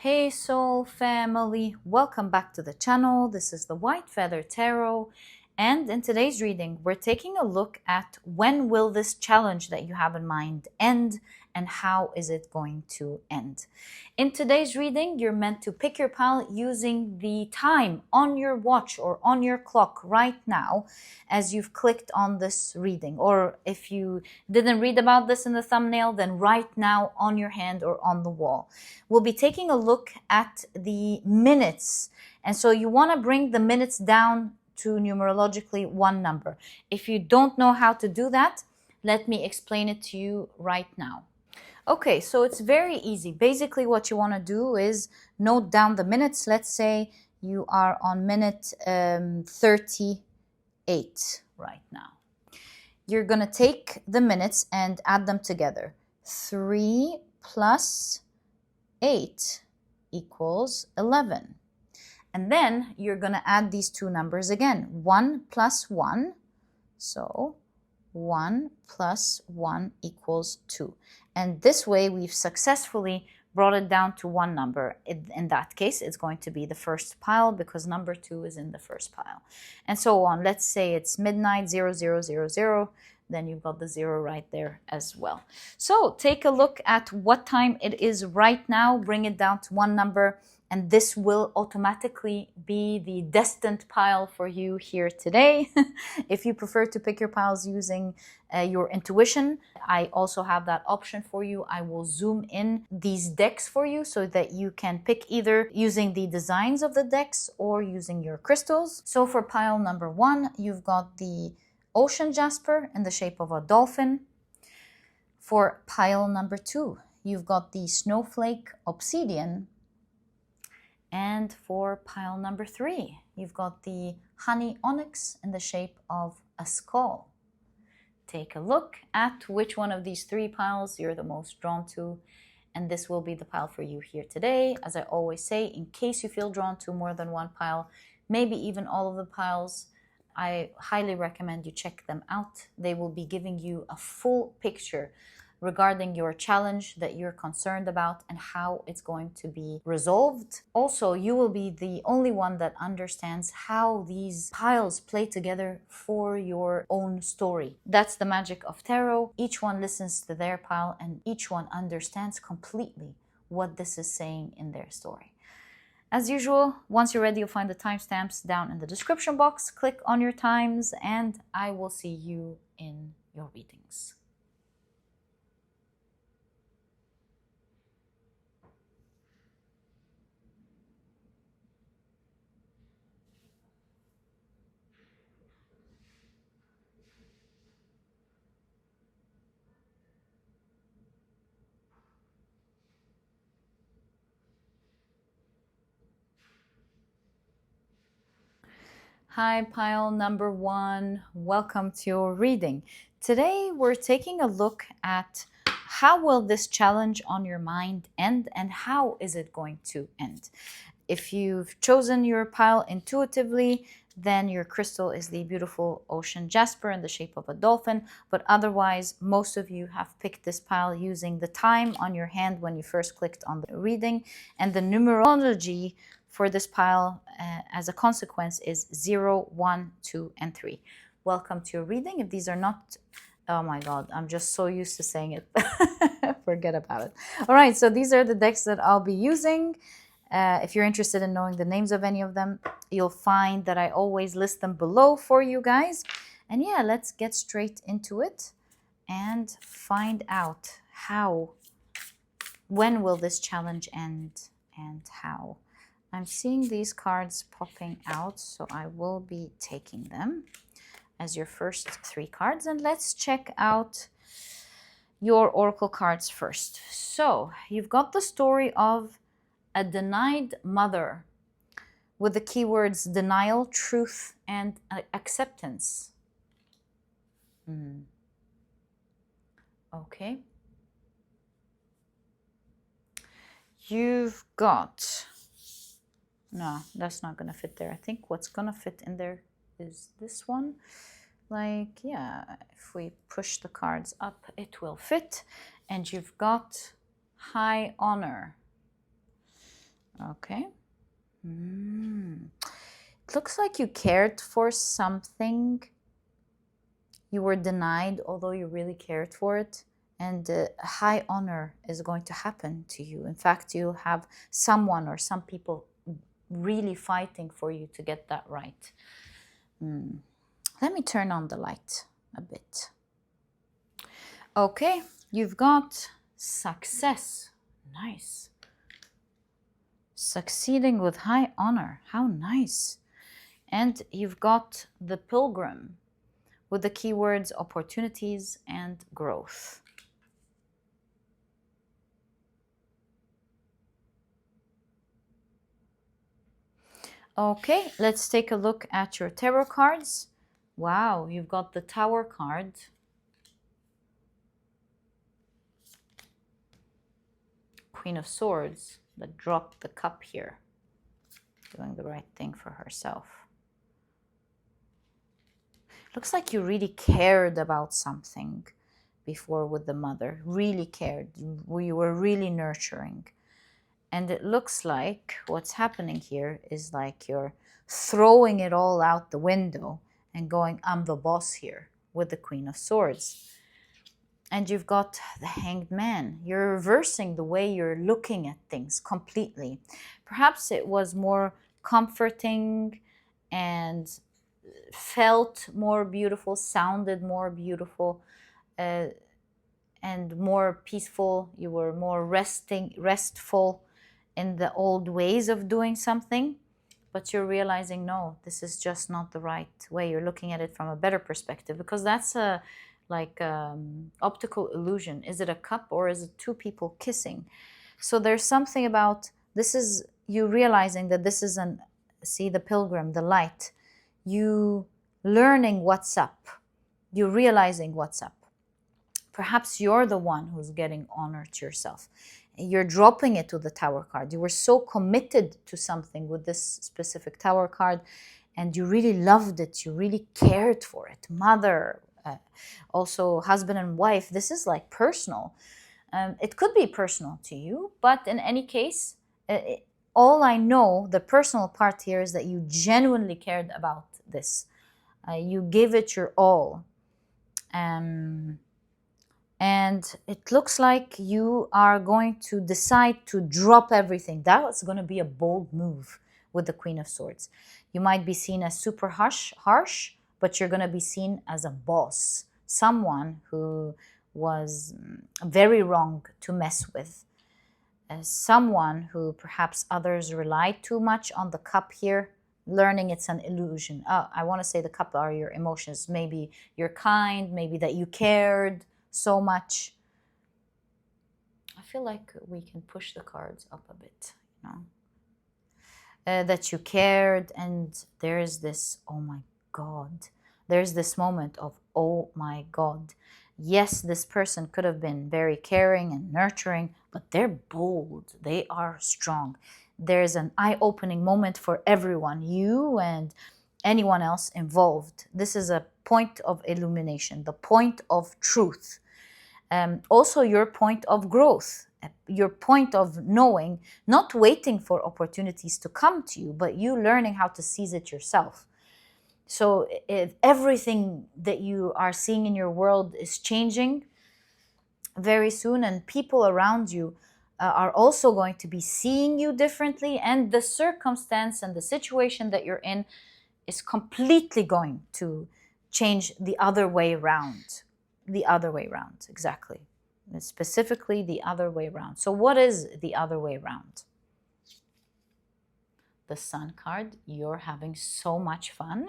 Hey Soul family, welcome back to the channel. This is the White Feather Tarot, and in today's reading we're taking a look at when will this challenge that you have in mind end and how is it going to end. In today's reading, you're meant to pick your pile using the time on your watch or on your clock right now as you've clicked on this reading, or if you didn't read about this in the thumbnail, then right now on your hand or on the wall. We'll be taking a look at the minutes, and so you want to bring the minutes down to numerologically one number. If you don't know how to do that, let me explain it to you right now. Okay, so it's very easy. Basically, what you want to do is note down the minutes. Let's say you are on minute 38 right now. You're going to take the minutes and add them together. 3 plus 8 equals 11. And then you're going to add these two numbers again. 1 plus 1. So 1 plus 1 equals 2. And this way we've successfully brought it down to one number. In that case, it's going to be the first pile because number 2 is in the first pile. And so on. Let's say it's midnight 0000. Then you've got the 0 right there as well. So take a look at what time it is right now. Bring it down to one number. And this will automatically be the destined pile for you here today. If you prefer to pick your piles using your intuition, I also have that option for you. I will zoom in these decks for you so that you can pick either using the designs of the decks or using your crystals. So for pile number 1, you've got the Ocean Jasper in the shape of a dolphin. For pile number 2, you've got the Snowflake Obsidian. And for pile number 3, you've got the honey onyx in the shape of a skull. Take a look at which one of these 3 piles you're the most drawn to, and this will be the pile for you here today. As I always say, in case you feel drawn to more than one pile, maybe even all of the piles, I highly recommend you check them out. They will be giving you a full picture regarding your challenge that you're concerned about and how it's going to be resolved. Also, you will be the only one that understands how these piles play together for your own story. That's the magic of tarot. Each one listens to their pile and each one understands completely what this is saying in their story. As usual, once you're ready, you'll find the timestamps down in the description box. Click on your times and I will see you in your readings. Hi, pile number 1. Welcome to your reading. Today, we're taking a look at how will this challenge on your mind end and how is it going to end. If you've chosen your pile intuitively, then your crystal is the beautiful Ocean Jasper in the shape of a dolphin. But otherwise, most of you have picked this pile using the time on your hand when you first clicked on the reading. And the numerology for this pile as a consequence is 0, 1, 2, and 3. Welcome to your reading. If these are not, oh my God, I'm just so used to saying it. Forget about it. All right, so these are the decks that I'll be using. If you're interested in knowing the names of any of them, you'll find that I always list them below for you guys. And yeah, let's get straight into it and find out when will this challenge end and how. I'm seeing these cards popping out, so I will be taking them as your first 3 cards. And let's check out your oracle cards first. So you've got the story of a denied mother with the keywords denial, truth, and acceptance. Okay. You've got... No, that's not going to fit there. I think what's going to fit in there is this one. Like, yeah, if we push the cards up, it will fit. And you've got high honor. Okay. It looks like you cared for something. You were denied, although you really cared for it. And high honor is going to happen to you. In fact, you'll have someone or some people really fighting for you to get that right. Let me turn on the light a bit. Okay, you've got success. Nice. Succeeding with high honor. How nice. And you've got the pilgrim with the keywords opportunities and growth. Okay, let's take a look at your tarot cards. Wow, you've got the Tower card. Queen of Swords that dropped the cup here. Doing the right thing for herself. Looks like you really cared about something before with the mother. Really cared. You were really nurturing. And it looks like what's happening here is like you're throwing it all out the window and going, I'm the boss here, with the Queen of Swords. And you've got the Hanged Man. You're reversing the way you're looking at things completely. Perhaps it was more comforting and felt more beautiful, sounded more beautiful, and more peaceful. You were more restful in the old ways of doing something, but you're realizing, no, this is just not the right way. You're looking at it from a better perspective, because that's a optical illusion. Is it a cup or is it two people kissing? So there's something about, this is you realizing that this is see the pilgrim, the light, you learning what's up, you realizing what's up. Perhaps you're the one who's getting honor to yourself. You're dropping it to the Tower card. You were so committed to something with this specific Tower card, and you really loved it. You really cared for it. Mother, also husband and wife. This is like personal. It could be personal to you, but in any case, all I know, the personal part here is that you genuinely cared about this. You gave it your all. And it looks like you are going to decide to drop everything. That's going to be a bold move with the Queen of Swords. You might be seen as super harsh, but you're going to be seen as a boss, someone who was very wrong to mess with, someone who perhaps others relied too much on the cup here, learning it's an illusion. I want to say the cup are your emotions. Maybe you're kind, maybe that you cared so much. I feel like we can push the cards up a bit, that you cared, and there's this, oh my God, there's this moment of, oh my God. Yes, this person could have been very caring and nurturing, but they're bold, they are strong. There's an eye-opening moment for everyone, you and anyone else involved. This is a point of illumination, the point of truth. Also your point of growth, your point of knowing, not waiting for opportunities to come to you, but you learning how to seize it yourself. So if everything that you are seeing in your world is changing very soon, and people around you are also going to be seeing you differently, and the circumstance and the situation that you're in is completely going to change the other way around. The other way around, exactly. And specifically the other way around. So what is the other way around? The Sun card. You're having so much fun.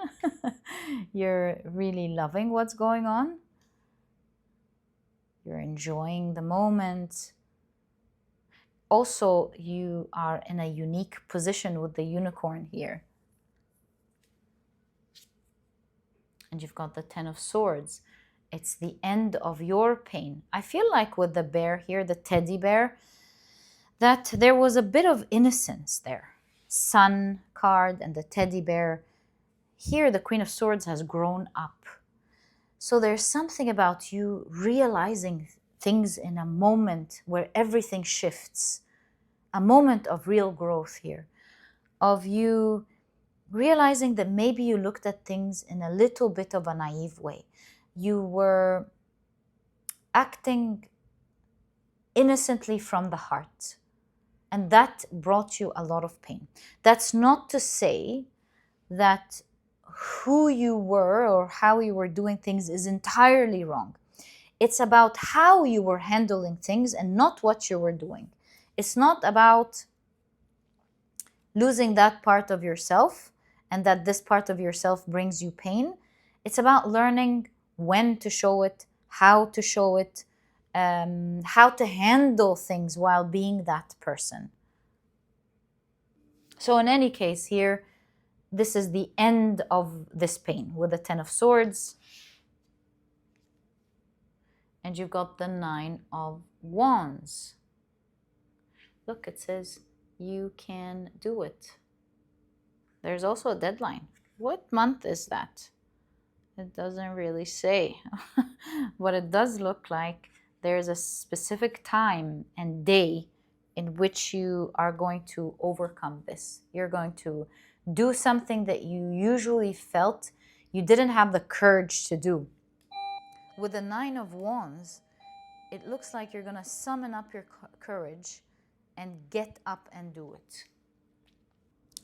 You're really loving what's going on. You're enjoying the moment. Also, you are in a unique position with the unicorn here. And you've got the Ten of Swords. It's the end of your pain. I feel like with the bear here, the teddy bear, that there was a bit of innocence there. Sun card and the teddy bear. Here, the Queen of Swords has grown up. So there's something about you realizing things in a moment where everything shifts. a moment of real growth here, of you realizing that maybe you looked at things in a little bit of a naive way. You were acting innocently from the heart, and that brought you a lot of pain. That's not to say that who you were or how you were doing things is entirely wrong. It's about how you were handling things and not what you were doing. It's not about losing that part of yourself and that this part of yourself brings you pain. It's about learning when to show it, how to show it, how to handle things while being that person. So in any case here, this is the end of this pain with the 10 of Swords. And you've got the 9 of Wands. Look, it says you can do it. There's also a deadline. What month is that? It doesn't really say. But it does look like there's a specific time and day in which you are going to overcome this. You're going to do something that you usually felt you didn't have the courage to do. With the 9 of Wands, it looks like you're going to summon up your courage and get up and do it.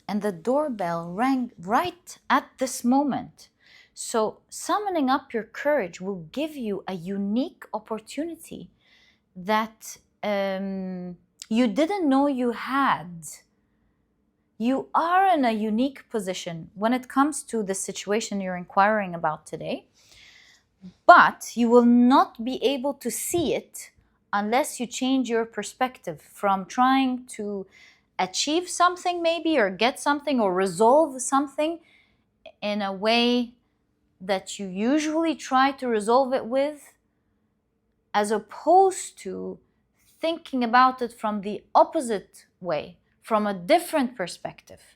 And the doorbell rang right at this moment. So summoning up your courage will give you a unique opportunity that you didn't know you had. You are in a unique position when it comes to the situation you're inquiring about today, but you will not be able to see it unless you change your perspective from trying to achieve something maybe, or get something, or resolve something in a way that you usually try to resolve it with, as opposed to thinking about it from the opposite way, from a different perspective.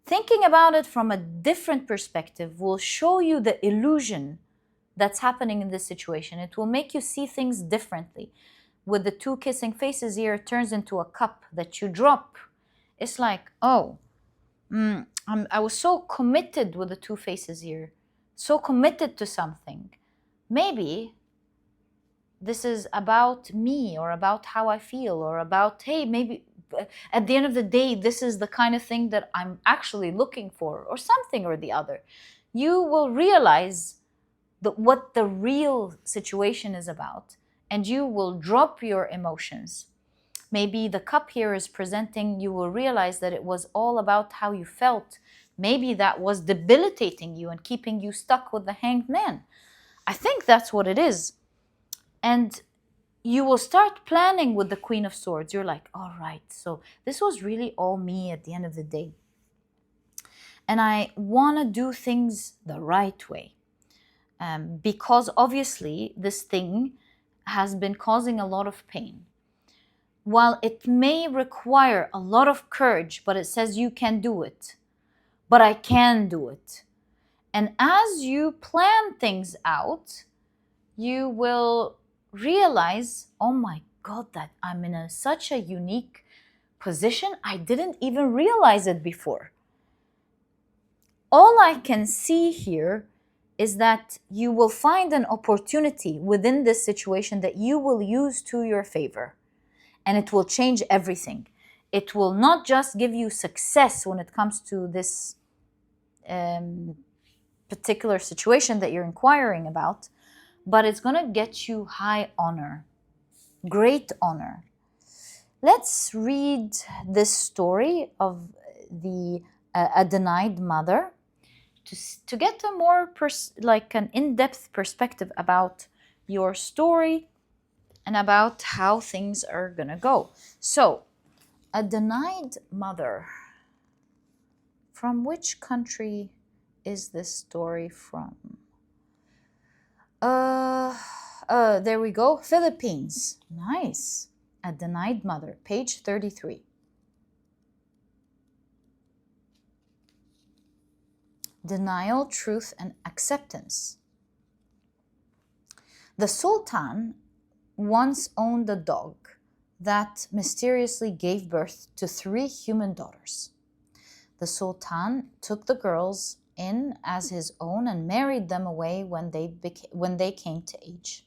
Thinking about it from a different perspective will show you the illusion that's happening in this situation. It will make you see things differently. With the 2 kissing faces here, it turns into a cup that you drop. It's like, oh, I was so committed with the 2 faces here, so committed to something. Maybe this is about me, or about how I feel, or about, hey, maybe at the end of the day, this is the kind of thing that I'm actually looking for, or something or the other. You will realize what the real situation is about, and you will drop your emotions. Maybe the cup here is presenting, you will realize that it was all about how you felt. Maybe that was debilitating you and keeping you stuck with the Hanged Man. I think that's what it is. And you will start planning with the Queen of Swords. You're like, all right, so this was really all me at the end of the day. And I want to do things the right way. Because obviously this thing has been causing a lot of pain. While it may require a lot of courage, but it says you can do it. But I can do it. And as you plan things out, you will realize, oh my God, that I'm in such a unique position. I didn't even realize it before. All I can see here is that you will find an opportunity within this situation that you will use to your favor. And it will change everything. It will not just give you success when it comes to this particular situation that you're inquiring about, but it's going to get you high honor, great honor. Let's read this story of a denied mother to get a more an in-depth perspective about your story and about how things are gonna go. So, a denied mother. From which country is this story from? There we go. Philippines. Nice. A denied mother. Page 33. Denial, truth, and acceptance. The Sultan once owned a dog that mysteriously gave birth to 3 human daughters. The Sultan took the girls in as his own and married them away when they came to age.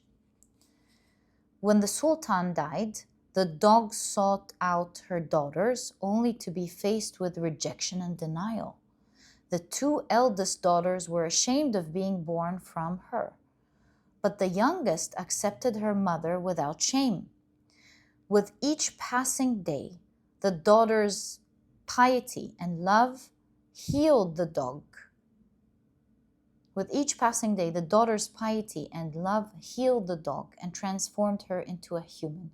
When the Sultan died, the dogs sought out her daughters only to be faced with rejection and denial. The 2 eldest daughters were ashamed of being born from her, but the youngest accepted her mother without shame. With each passing day, the daughter's piety and love healed the dog. With each passing day, the daughter's piety and love healed the dog and transformed her into a human.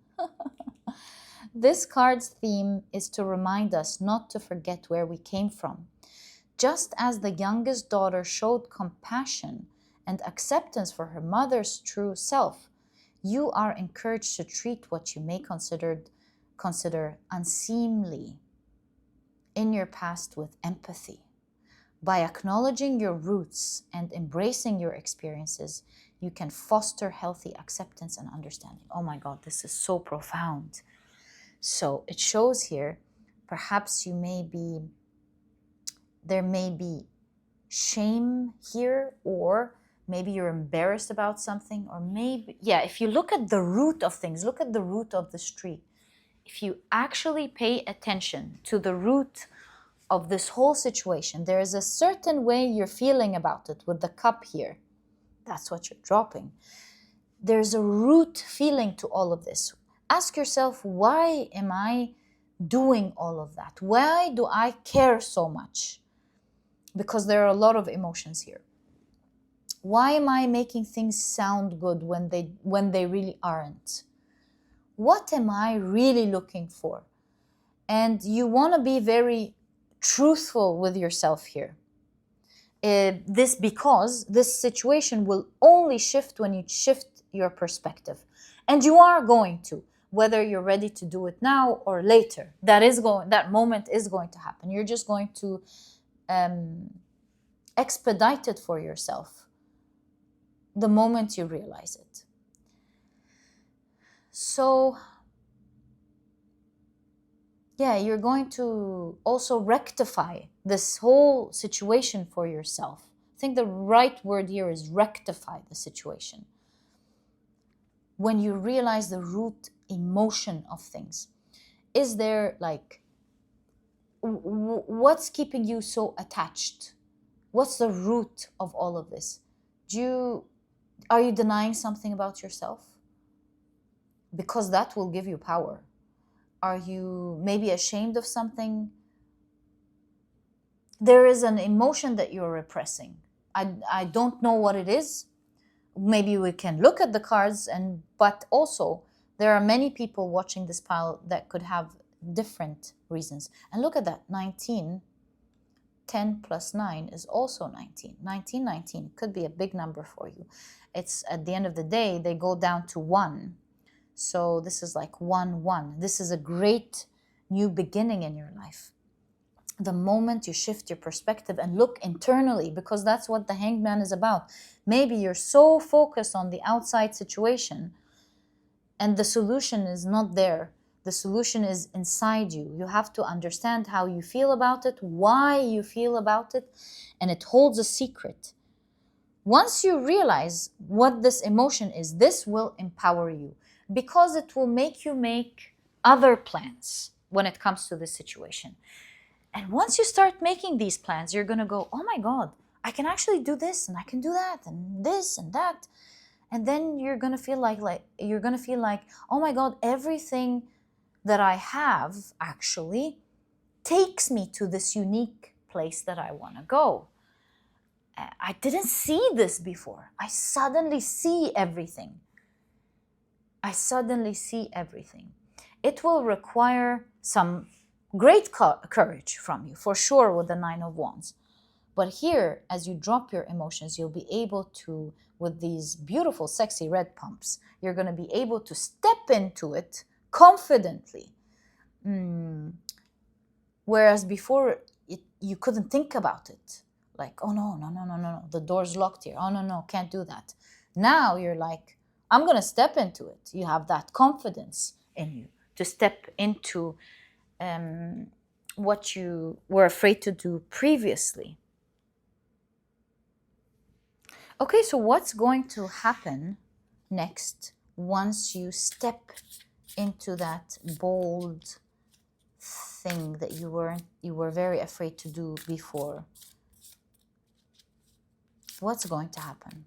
This card's theme is to remind us not to forget where we came from. Just as the youngest daughter showed compassion and acceptance for her mother's true self, you are encouraged to treat what you may consider unseemly in your past with empathy. By acknowledging your roots and embracing your experiences, you can foster healthy acceptance and understanding. Oh my God, this is so profound. So it shows here, perhaps there may be shame here, or maybe you're embarrassed about something, or maybe, if you look at the root of things, look at the root of this tree. If you actually pay attention to the root of this whole situation, there is a certain way you're feeling about it with the cup here. That's what you're dropping. There's a root feeling to all of this. Ask yourself, why am I doing all of that? Why do I care so much? Because there are a lot of emotions here. Why am I making things sound good when they really aren't? What am I really looking for? And you want to be very truthful with yourself here. Because this situation will only shift when you shift your perspective. And you are going to, whether you're ready to do it now or later. That moment is going to happen. You're just going to expedite it for yourself the moment you realize it. So you're going to also rectify this whole situation for yourself. I think the right word here is rectify the situation. When you realize the root emotion of things, is there what's keeping you so attached? What's the root of all of this? Are you denying something about yourself? Because that will give you power. Are you maybe ashamed of something? There is an emotion that you're repressing. I don't know what it is. Maybe we can look at the cards, but also there are many people watching this pile that could have different reasons. And look at that, 19. 10 plus 9 is also 19. 19 could be a big number for you. It's at the end of the day, they go down to 1. So this is like 1, 1. This is a great new beginning in your life. The moment you shift your perspective and look internally, because that's what the Hanged Man is about. Maybe you're so focused on the outside situation and the solution is not there. The solution is inside you. You have to understand how you feel about it, why you feel about it, and it holds a secret. Once you realize what this emotion is, this will empower you because it will make you make other plans when it comes to this situation. And once you start making these plans, you're going to go, oh my God, I can actually do this and I can do that and this and that. And then you're going to feel like, oh my God, everything that I have actually takes me to this unique place that I want to go. I didn't see this before. I suddenly see everything. It will require some great courage from you, for sure, with the 9 of Wands. But here, as you drop your emotions, you'll be able to, with these beautiful, sexy red pumps, you're going to be able to step into it confidently. Whereas before, you couldn't think about it. Like, oh no, the door's locked here. Oh no, can't do that. Now you're like, I'm going to step into it. You have that confidence in you. to step into what you were afraid to do previously. Okay, so what's going to happen next once you step into that bold thing that you were very afraid to do before? What's going to happen?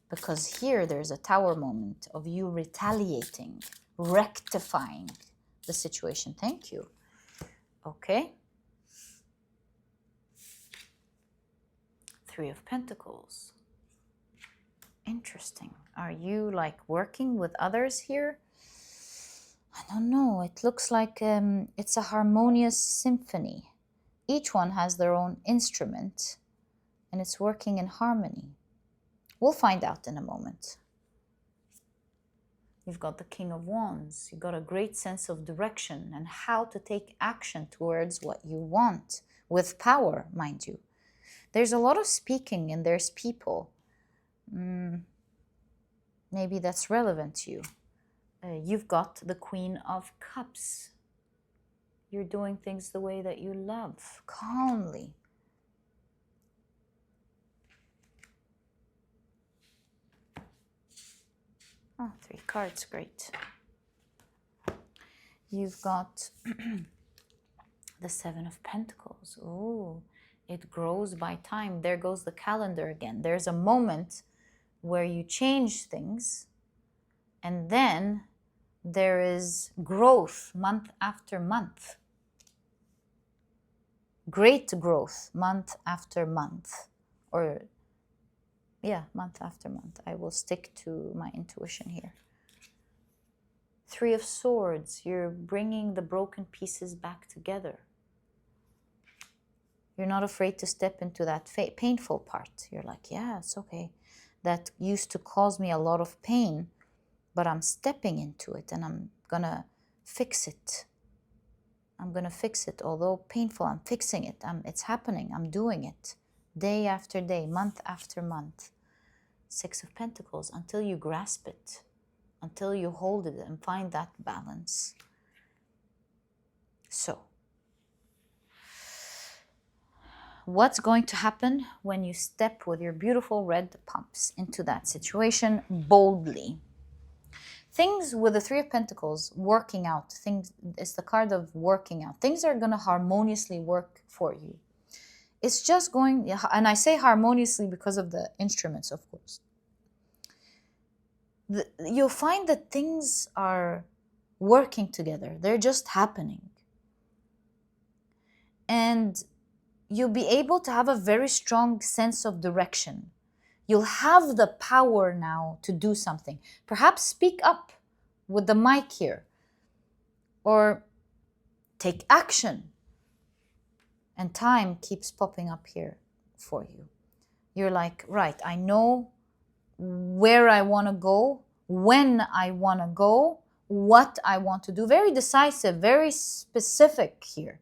Because here there's a tower moment of you retaliating, rectifying the situation. Thank you. Okay. Three of Pentacles. Interesting. Are you like working with others here? I don't know. It looks like it's a harmonious symphony. Each one has their own instrument and it's working in harmony. We'll find out in a moment. You've got the King of Wands. You've got a great sense of direction and how to take action towards what you want with power, mind you. There's a lot of speaking and there's people. Maybe that's relevant to you. You've got the Queen of Cups. You're doing things the way that you love, calmly. Oh, 3 cards, great. You've got the 7 of Pentacles. Oh, it grows by time. There goes the calendar again. There's a moment where you change things, and then there is growth month after month. Great growth month after month. Or, yeah, month after month. I will stick to my intuition here. 3 of Swords. You're bringing the broken pieces back together. You're not afraid to step into that painful part. You're like, yeah, it's okay. That used to cause me a lot of pain, but I'm stepping into it and I'm gonna fix it. I'm gonna fix it. Although painful, I'm fixing it. It's happening. I'm doing it. Day after day, month after month. 6 of Pentacles, until you grasp it, until you hold it and find that balance. So, what's going to happen when you step with your beautiful red pumps into that situation boldly? Things with the 3 of Pentacles, working out, things, it's the card of working out. Things are going to harmoniously work for you. It's just going, and I say harmoniously because of the instruments, of course. You'll find that things are working together. They're just happening. And you'll be able to have a very strong sense of direction. You'll have the power now to do something. Perhaps speak up with the mic here. Or take action. And time keeps popping up here for you. You're like, right, I know where I want to go, when I want to go, what I want to do. Very decisive, very specific here.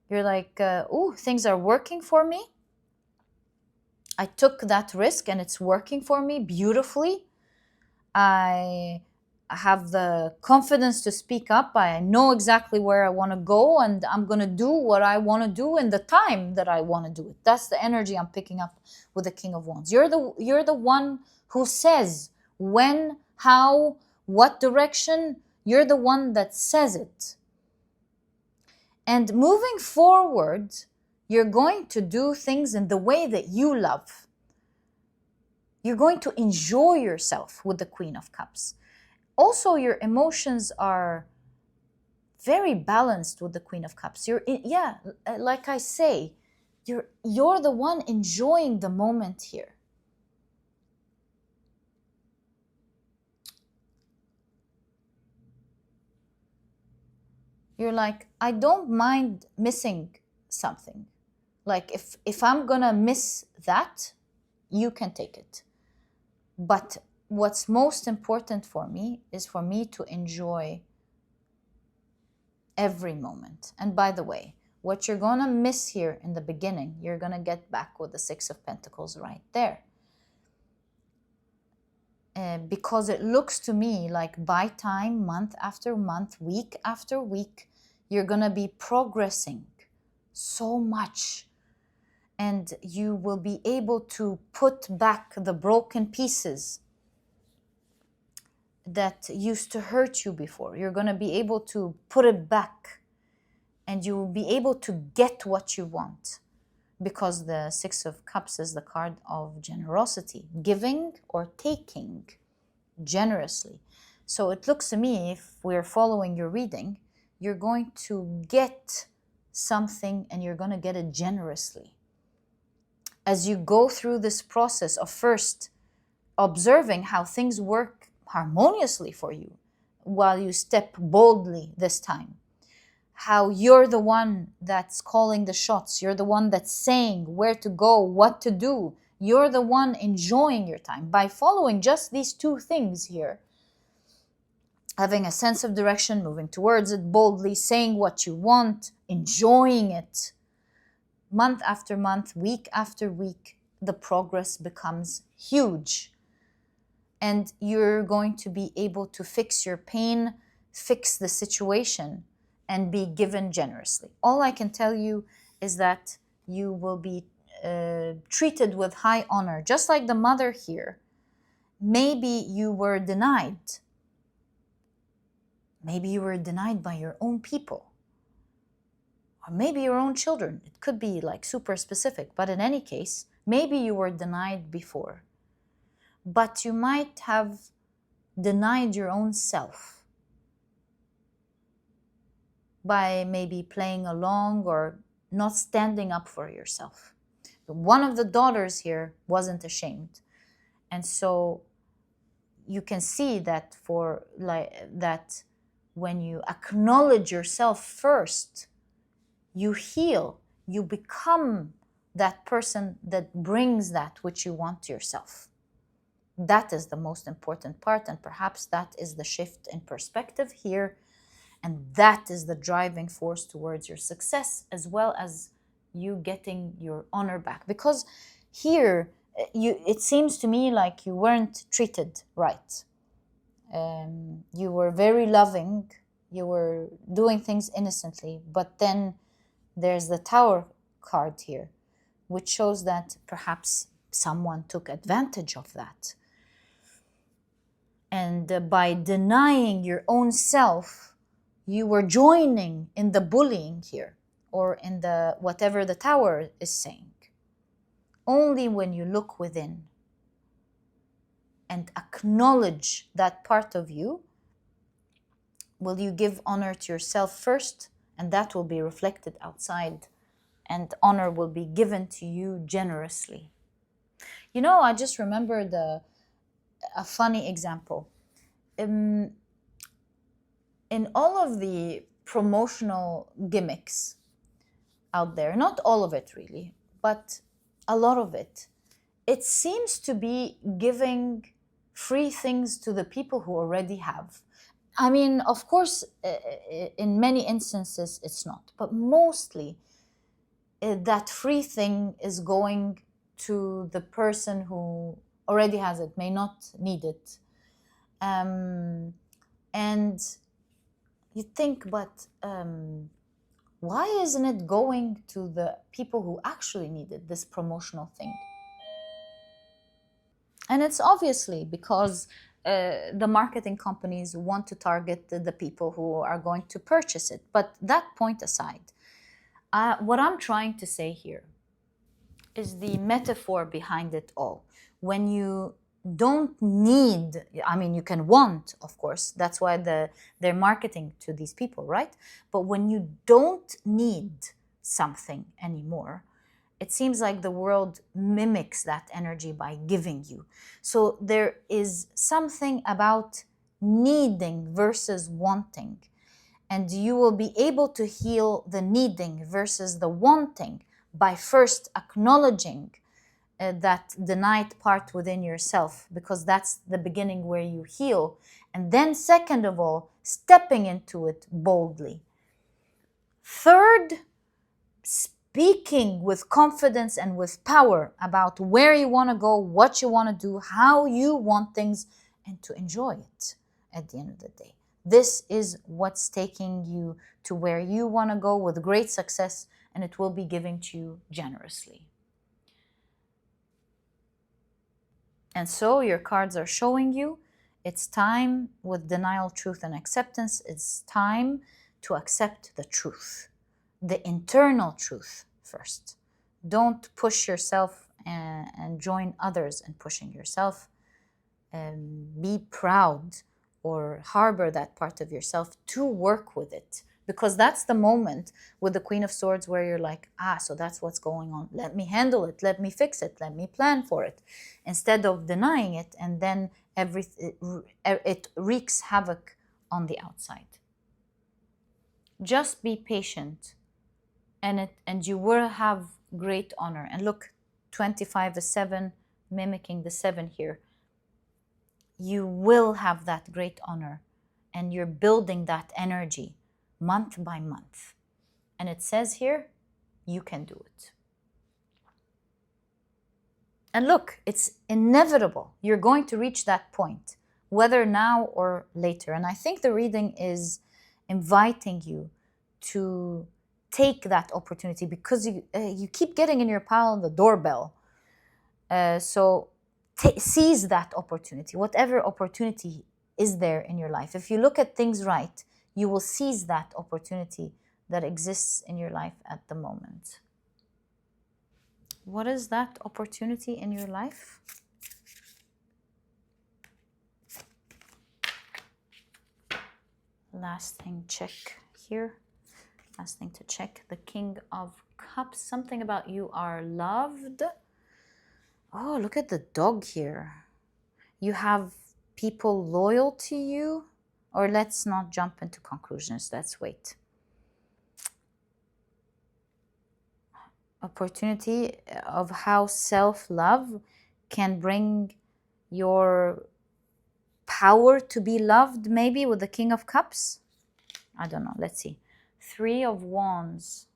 You're like, oh, things are working for me. I took that risk and it's working for me beautifully. I have the confidence to speak up. I know exactly where I want to go and I'm going to do what I want to do in the time that I want to do it. That's the energy I'm picking up with the King of Wands. You're the one who says when, how, what direction. You're the one that says it. And moving forward, you're going to do things in the way that you love. You're going to enjoy yourself with the Queen of Cups. Also, your emotions are very balanced with the Queen of Cups. Like I say, you're the one enjoying the moment here. You're like, I don't mind missing something. Like if I'm gonna miss that, you can take it. But what's most important for me is for me to enjoy every moment. And by the way, what you're gonna miss here in the beginning, you're gonna get back with the 6 of Pentacles right there. because it looks to me like by time, month after month, week after week, you're going to be progressing so much. And you will be able to put back the broken pieces that used to hurt you before. You're going to be able to put it back, and you will be able to get what you want, because the Six of Cups is the card of generosity, giving or taking generously. So it looks to me, if we're following your reading, you're going to get something, and you're going to get it generously. As you go through this process of first observing how things work harmoniously for you, while you step boldly this time, how you're the one that's calling the shots, you're the one that's saying where to go, what to do, you're the one enjoying your time. By following just these two things here, having a sense of direction, moving towards it boldly, saying what you want, enjoying it, month after month, week after week, the progress becomes huge. And you're going to be able to fix your pain, fix the situation, and be given generously. All I can tell you is that you will be treated with high honor, just like the mother here. Maybe you were denied. Maybe you were denied by your own people, or maybe your own children. It could be like super specific, but in any case, maybe you were denied before. But you might have denied your own self by maybe playing along or not standing up for yourself. But one of the daughters here wasn't ashamed. And so you can see that that when you acknowledge yourself first, you heal, you become that person that brings that which you want to yourself. That is the most important part, and perhaps that is the shift in perspective here, and that is the driving force towards your success, as well as you getting your honor back. Because here, it seems to me like you weren't treated right. You were very loving, you were doing things innocently, but then there's the Tower card here, which shows that perhaps someone took advantage of that. And by denying your own self, you were joining in the bullying here, or in the whatever the Tower is saying. Only when you look within and acknowledge that part of you will you give honor to yourself first, and that will be reflected outside, and honor will be given to you generously. You know, I just remembered a funny example. In all of the promotional gimmicks out there, not all of it really, but a lot of it, it seems to be giving free things to the people who already have. I mean, of course, in many instances it's not, but mostly that free thing is going to the person who already has it, may not need it. And you think, but why isn't it going to the people who actually needed this promotional thing? And it's obviously because the marketing companies want to target the people who are going to purchase it. But that point aside, what I'm trying to say here is the metaphor behind it all. When you don't need, I mean, you can want, of course, that's why they're marketing to these people, right? But when you don't need something anymore, it seems like the world mimics that energy by giving you. So there is something about needing versus wanting. And you will be able to heal the needing versus the wanting by first acknowledging that denied part within yourself, because that's the beginning where you heal. And then second of all, stepping into it boldly. Third, speaking with confidence and with power about where you want to go, what you want to do, how you want things and to enjoy it at the end of the day. This is what's taking you to where you want to go with great success, and it will be given to you generously. And so your cards are showing you it's time with denial, truth, and acceptance. It's time to accept the truth, the internal truth first. Don't push yourself and join others in pushing yourself. Be proud or harbor that part of yourself to work with it, because that's the moment with the Queen of Swords where you're like, so that's what's going on. Let me handle it. Let me fix it. Let me plan for it. Instead of denying it, and then it wreaks havoc on the outside. Just be patient, and you will have great honor. And look, 25 is 7, mimicking the 7 here. You will have that great honor, and you're building that energy month by month. And it says here, you can do it. And look, it's inevitable. You're going to reach that point, whether now or later. And I think the reading is inviting you to take that opportunity, because you keep getting in your pile the doorbell. So seize that opportunity, whatever opportunity is there in your life. If you look at things right, you will seize that opportunity that exists in your life at the moment. What is that opportunity in your life? Last thing, check here. Last thing to check, the King of Cups. Something about you are loved. Oh, look at the dog here. You have people loyal to you. Or let's not jump into conclusions. Let's wait. Opportunity of how self-love can bring your power to be loved, maybe, with the King of Cups. I don't know. Let's see. 3 of Wands.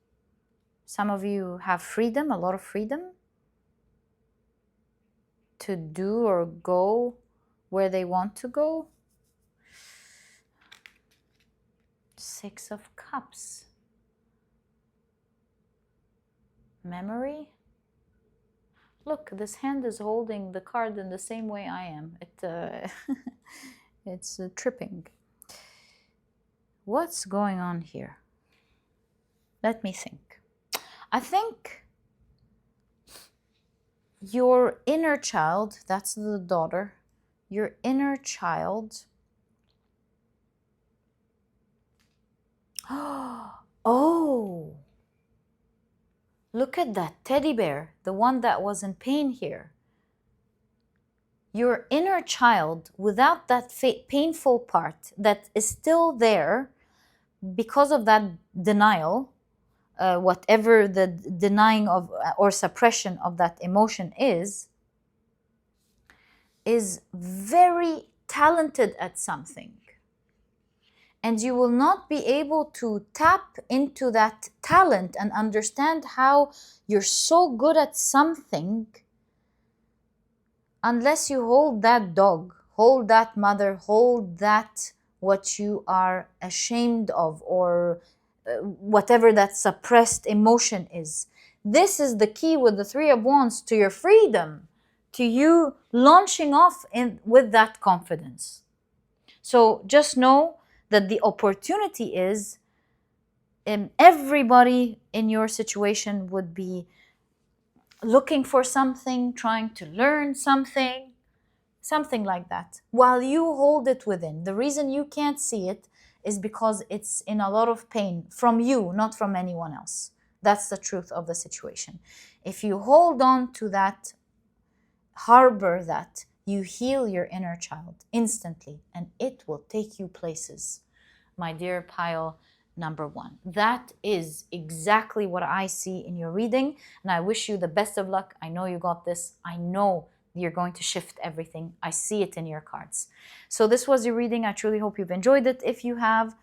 Some of you have freedom, a lot of freedom to do or go where they want to go. 6 of Cups. Memory. Look, this hand is holding the card in the same way I am. It's tripping. What's going on here? Let me think. I think your inner child, that's the daughter, your inner child. Oh, look at that teddy bear, the one that was in pain here. Your inner child, without that painful part that is still there because of that denial, whatever the denying of or suppression of that emotion is very talented at something. And you will not be able to tap into that talent and understand how you're so good at something unless you hold that dog, hold that mother, hold that what you are ashamed of, or whatever that suppressed emotion is. This is the key with the 3 of Wands to your freedom, to you launching off with that confidence. So just know that the opportunity is, everybody in your situation would be looking for something, trying to learn something like that, while you hold it within. The reason you can't see it is because it's in a lot of pain from you, not from anyone else. That's the truth of the situation. If you hold on to that, harbor that, you heal your inner child instantly, and it will take you places. My dear pile number 1. That is exactly what I see in your reading, and I wish you the best of luck. I know you got this. I know you're going to shift everything. I see it in your cards. So this was your reading. I truly hope you've enjoyed it. If you have,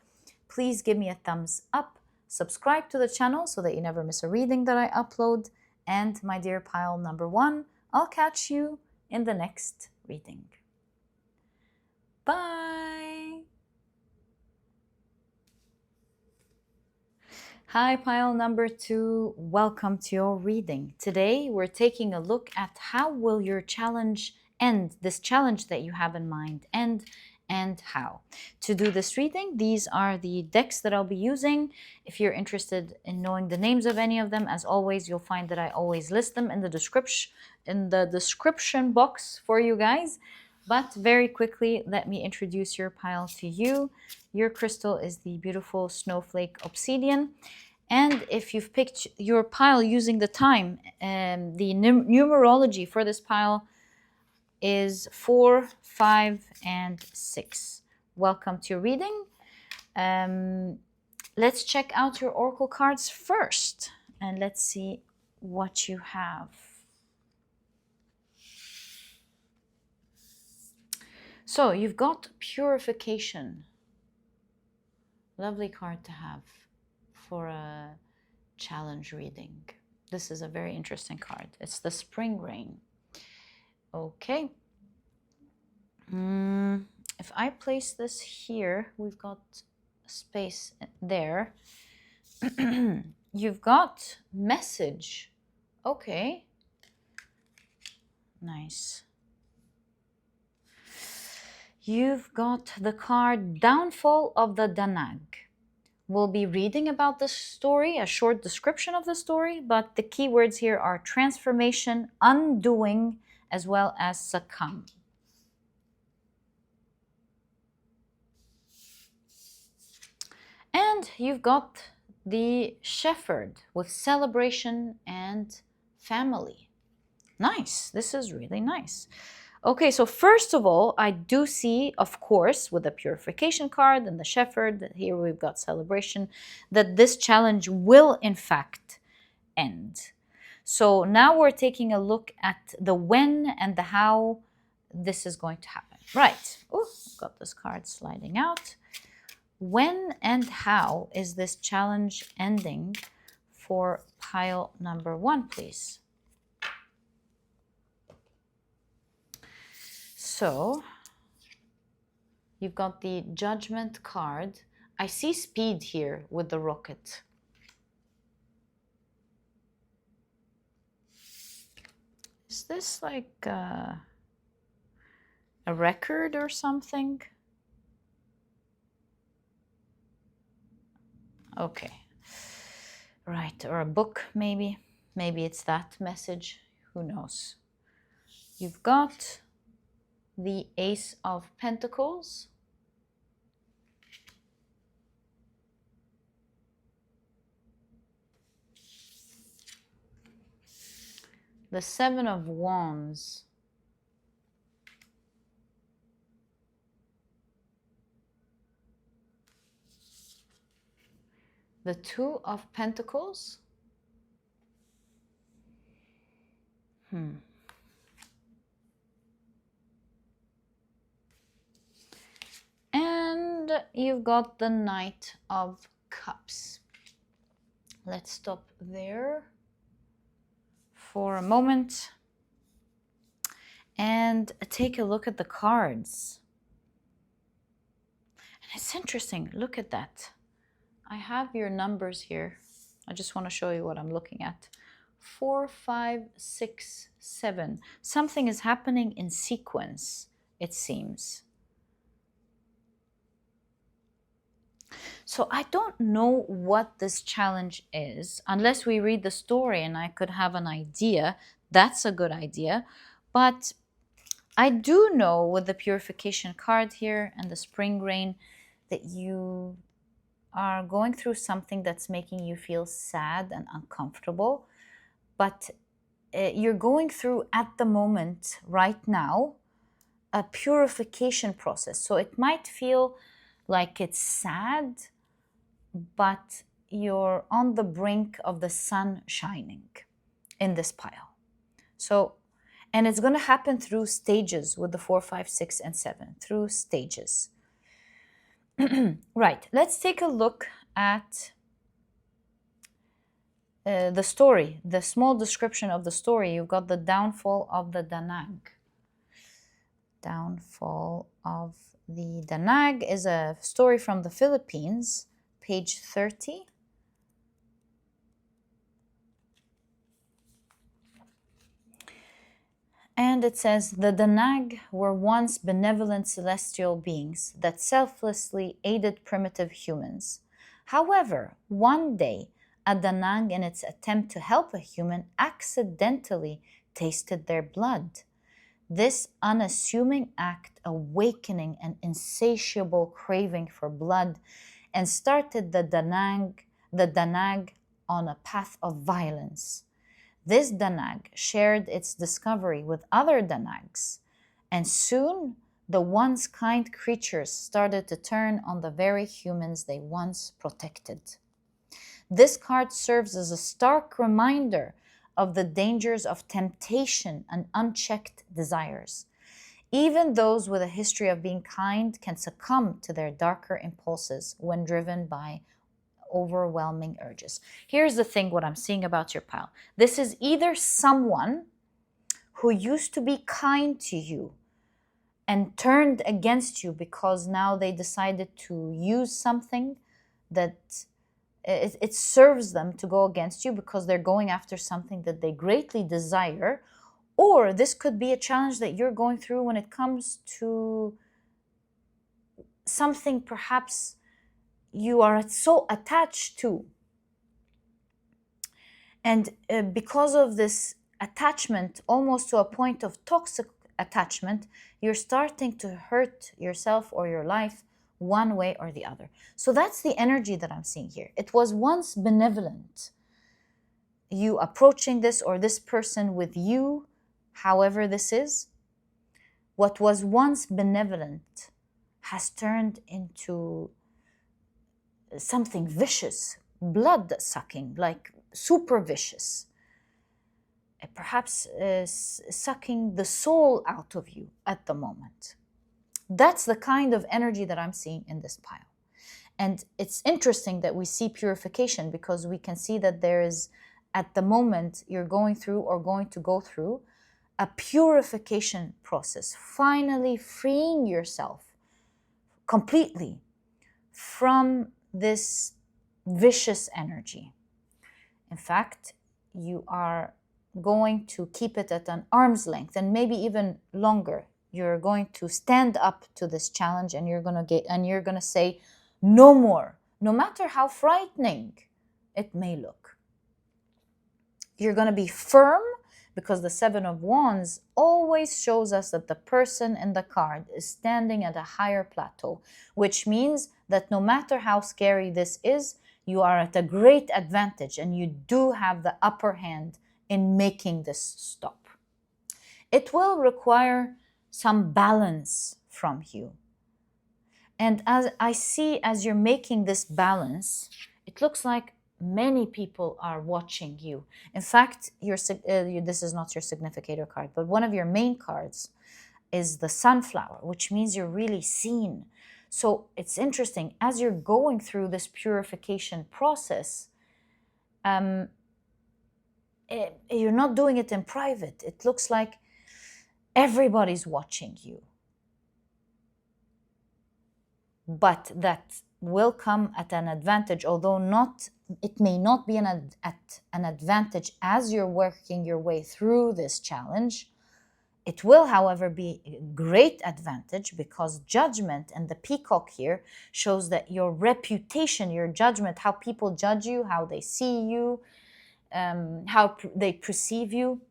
please give me a thumbs up. Subscribe to the channel so that you never miss a reading that I upload. And my dear pile number 1, I'll catch you in the next reading. Bye. Hi, pile number 2. Welcome to your reading. Today, we're taking a look at how will your challenge end, this challenge that you have in mind, end, and how. To do this reading, these are the decks that I'll be using. If you're interested in knowing the names of any of them, as always, you'll find that I always list them in the description box for you guys. But very quickly, let me introduce your pile to you. Your crystal is the beautiful Snowflake Obsidian. And if you've picked your pile using the time, the numerology for this pile is 4, 5, and 6. Welcome to your reading. Let's check out your oracle cards first, and let's see what you have. So you've got purification. Lovely card to have for a challenge reading. This is a very interesting card. It's the spring rain. Okay. If I place this here, we've got space there. You've got message. Okay. Nice. You've got the card Downfall of the Danag. We'll be reading about this story, a short description of the story, but the key words here are transformation, undoing, as well as succumb. And you've got the shepherd with celebration and family. Nice. This is really nice. Okay, so first of all, I do see, of course, with the purification card and the shepherd, here we've got celebration, that this challenge will in fact end. So now we're taking a look at the when and the how this is going to happen. Right. Oh, got this card sliding out. When and how is this challenge ending for pile number 1, please? So you've got the judgment card. I see speed here with the rocket. Is this like a record or something? Okay. Right, or a book maybe. Maybe it's that message. Who knows? You've got the Ace of Pentacles. The Seven of Wands. The Two of Pentacles. And you've got the Knight of Cups. Let's stop there for a moment and take a look at the cards. And it's interesting. Look at that. I have your numbers here. I just want to show you what I'm looking at. 4, 5, 6, 7. Something is happening in sequence, it seems. So I don't know what this challenge is unless we read the story and I could have an idea. That's a good idea. But I do know with the purification card here and the spring rain that you are going through something that's making you feel sad and uncomfortable. But you're going through at the moment, right now, a purification process. So it might feel like it's sad, but you're on the brink of the sun shining in this pile. So, and it's going to happen through stages with the 4, 5, 6, and 7, through stages. Right, let's take a look at the story, the small description of the story. You've got the downfall of the Danag. Downfall of the Danag is a story from the Philippines, page 30. And it says, the Danag were once benevolent celestial beings that selflessly aided primitive humans. However, one day, a Danag, in its attempt to help a human, accidentally tasted their blood. This unassuming act awakening an insatiable craving for blood and started the Danag on a path of violence. This Danag shared its discovery with other Danags, and soon the once kind creatures started to turn on the very humans they once protected. This card serves as a stark reminder of the dangers of temptation and unchecked desires. Even those with a history of being kind can succumb to their darker impulses when driven by overwhelming urges. Here's the thing, what I'm seeing about your pile. This is either someone who used to be kind to you and turned against you because now they decided to use something that it serves them to go against you because they're going after something that they greatly desire. Or this could be a challenge that you're going through when it comes to something perhaps you are so attached to. And because of this attachment, almost to a point of toxic attachment, you're starting to hurt yourself or your life one way or the other. So that's the energy that I'm seeing here. It was once benevolent. You approaching this or this person with you, however this is, what was once benevolent has turned into something vicious, blood-sucking, like super vicious. Perhaps sucking the soul out of you at the moment. That's the kind of energy that I'm seeing in this pile. And it's interesting that we see purification because we can see that there is, at the moment, you're going through or going to go through a purification process, finally freeing yourself completely from this vicious energy. In fact, you are going to keep it at an arm's length and maybe even longer. You're going to stand up to this challenge and you're going to say no more, no matter how frightening it may look. You're going to be firm because the Seven of Wands always shows us that the person in the card is standing at a higher plateau, which means that no matter how scary this is, you are at a great advantage and you do have the upper hand in making this stop. It will require some balance from you. And as I see, as you're making this balance, it looks like many people are watching you. In fact, this is not your significator card, but one of your main cards is the sunflower, which means you're really seen. So it's interesting, as you're going through this purification process, you're not doing it in private. It looks like everybody's watching you. But that will come at an advantage, although it may not be at an advantage as you're working your way through this challenge. It will, however, be a great advantage because judgment, and the peacock here shows that your reputation, your judgment, how people judge you, how they see you, how they perceive you,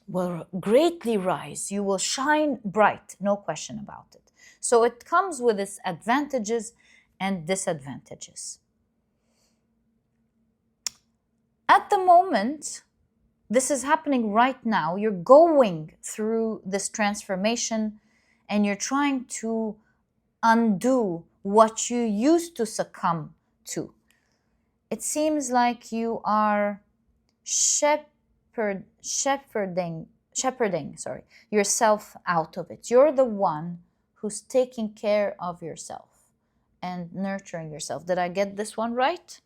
will greatly rise. You will shine bright, no question about it. So it comes with its advantages and disadvantages. At the moment, this is happening right now. You're going through this transformation and you're trying to undo what you used to succumb to. It seems like you are shepherding yourself out of it. You're the one who's taking care of yourself and nurturing yourself. Did I get this one right?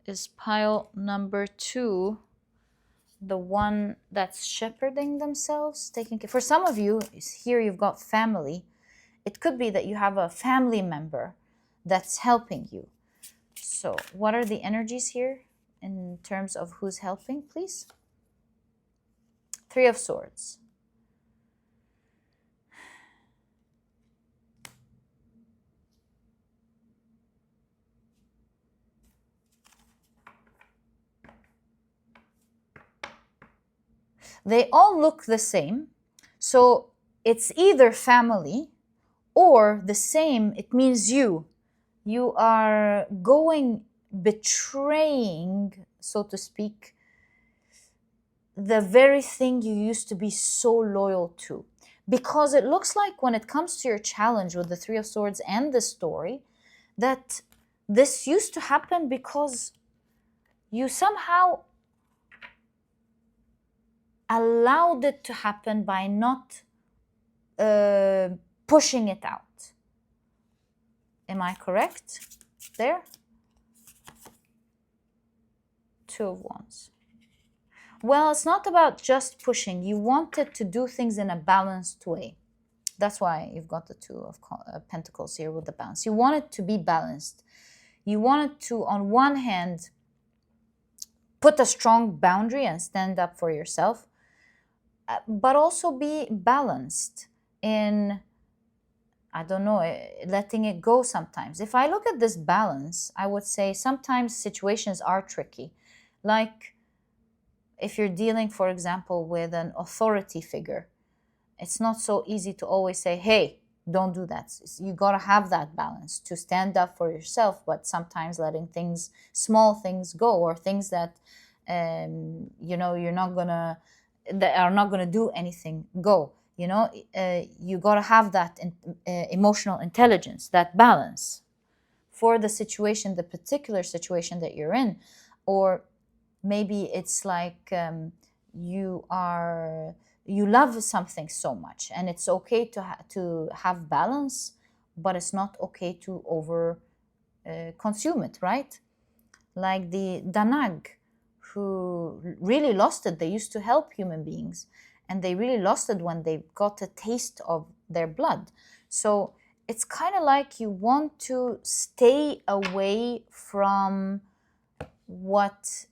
Is pile number 2 the one that's shepherding themselves, taking care. For some of you, here you've got family. It could be that you have a family member that's helping you. So what are the energies here in terms of who's helping, please? Three of Swords. They all look the same. So it's either family or the same. It means you are going, betraying, so to speak, the very thing you used to be so loyal to. Because it looks like when it comes to your challenge with the Three of Swords and the story, that this used to happen because you somehow allowed it to happen by not pushing it out. Am I correct there? Two of Wands. Well, it's not about just pushing. You wanted to do things in a balanced way. That's why you've got the Two of Pentacles here with the balance. You want it to be balanced. You wanted to, on one hand, put a strong boundary and stand up for yourself, but also be balanced in, I don't know, letting it go sometimes. If I look at this balance, I would say sometimes situations are tricky. Like if you're dealing, for example, with an authority figure, it's not so easy to always say, hey, don't do that. You got to have that balance to stand up for yourself, but sometimes letting things, small things go, or things that, you're not going to, that are not going to do anything, go. You got to have that emotional intelligence, that balance for the situation, the particular situation that you're in. Or maybe it's like you love something so much, and it's okay to have balance, but it's not okay to over consume it, right? Like the Danag, who really lost it. They used to help human beings, and they really lost it when they got a taste of their blood. So it's kind of like you want to stay away from what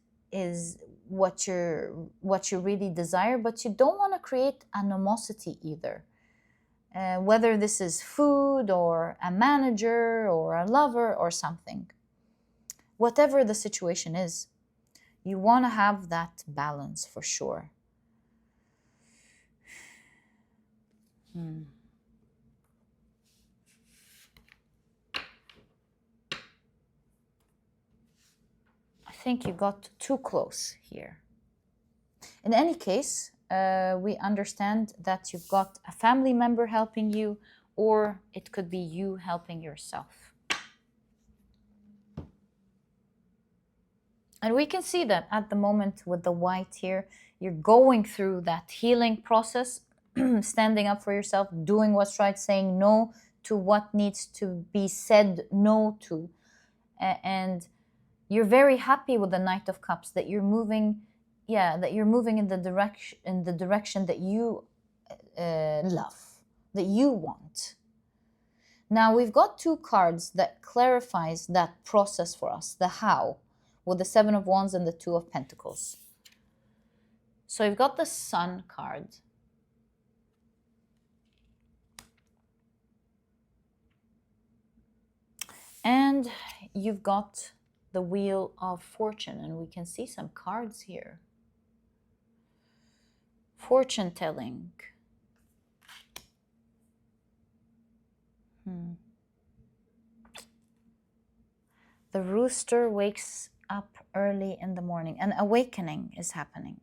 you really desire, but you don't want to create animosity either. Whether this is food or a manager or a lover or something, whatever the situation is, you want to have that balance for sure. I think you got too close here. In any case, we understand that you've got a family member helping you, or it could be you helping yourself. And we can see that at the moment with the white here, you're going through that healing process, standing up for yourself, doing what's right, saying no to what needs to be said no to. And you're very happy with the Knight of Cups, that you're moving, in the direction that you love, that you want. Now we've got two cards that clarifies that process for us, the how, with the Seven of Wands and the Two of Pentacles. So you've got the Sun card. And you've got the Wheel of Fortune, and we can see some cards here. Fortune telling. The rooster wakes up early in the morning. An awakening is happening.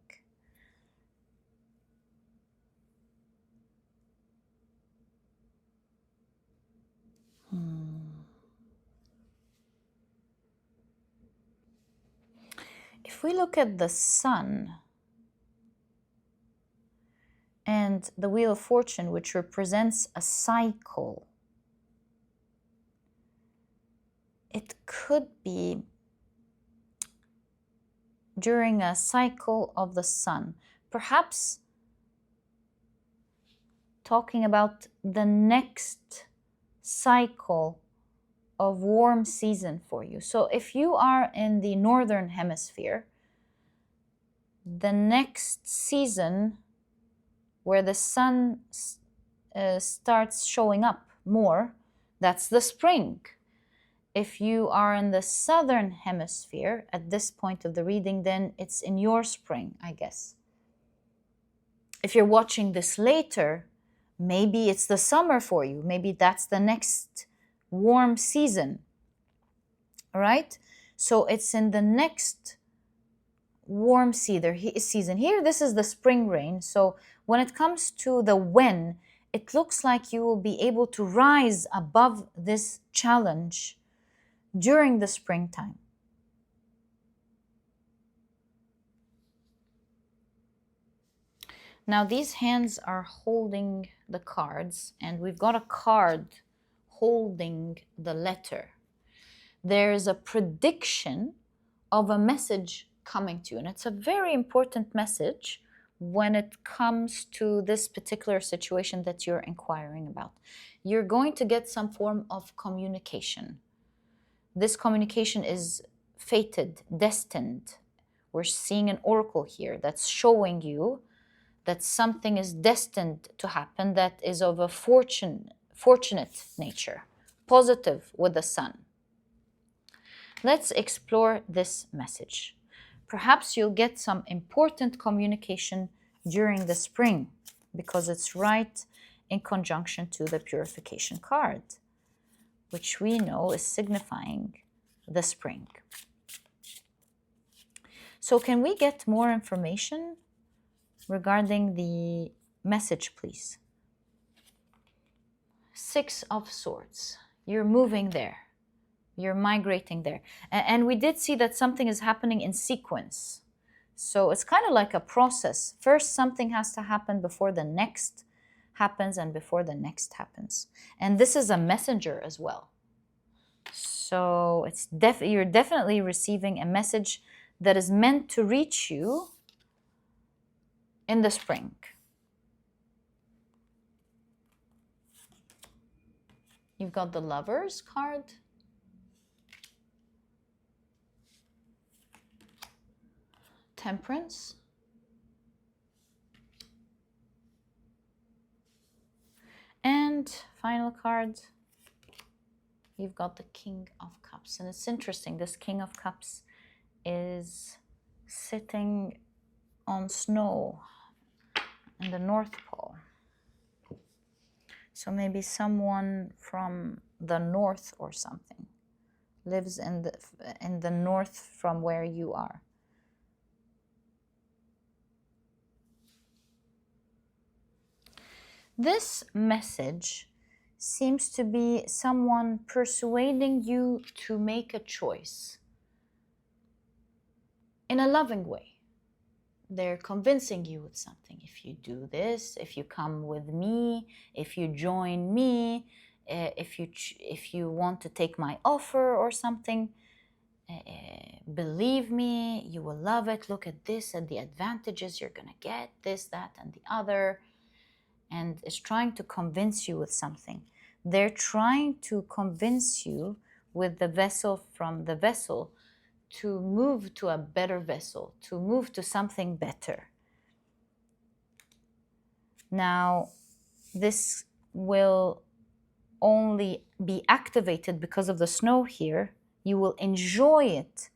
If we look at the Sun and the Wheel of Fortune, which represents a cycle, it could be during a cycle of the sun. Perhaps talking about the next cycle of warm season for you. So if you are in the northern hemisphere, the next season where the sun starts showing up more, that's the spring. If you are in the southern hemisphere at this point of the reading, then it's in your spring, I guess. If you're watching this later, maybe it's the summer for you. Maybe that's the next warm season, all right? So it's in the next warm season. Here, this is the spring rain. So when it comes to the when, it looks like you will be able to rise above this challenge during the springtime. Now these hands are holding the cards, and we've got a card holding the letter. There's a prediction of a message coming to you, and it's a very important message when it comes to this particular situation that you're inquiring about. You're going to get some form of communication. This communication is fated, destined. We're seeing an oracle here that's showing you that something is destined to happen that is of a fortunate nature, positive with the sun. Let's explore this message. Perhaps you'll get some important communication during the spring because it's right in conjunction to the purification card, which we know is signifying the spring. So can we get more information regarding the message, please? Six of Swords. You're moving there. You're migrating there. And we did see that something is happening in sequence. So it's kind of like a process. First, something has to happen before the next happens and before the next happens. And this is a messenger as well. So it's you're definitely receiving a message that is meant to reach you in the spring. You've got the Lovers card. Temperance. And final card, you've got the King of Cups. And it's interesting, this King of Cups is sitting on snow in the North Pole. So maybe someone from the north or something lives in the north from where you are. This message seems to be someone persuading you to make a choice in a loving way. They're convincing you with something. If you do this, if you come with me, if you join me, if you want to take my offer or something, believe me, you will love it. Look at this and the advantages you're going to get, this, that, and the other. And is trying to convince you with something. They're trying to convince you with the vessel from the vessel to move to a better vessel, to move to something better. Now, this will only be activated because of the snow here. You will enjoy it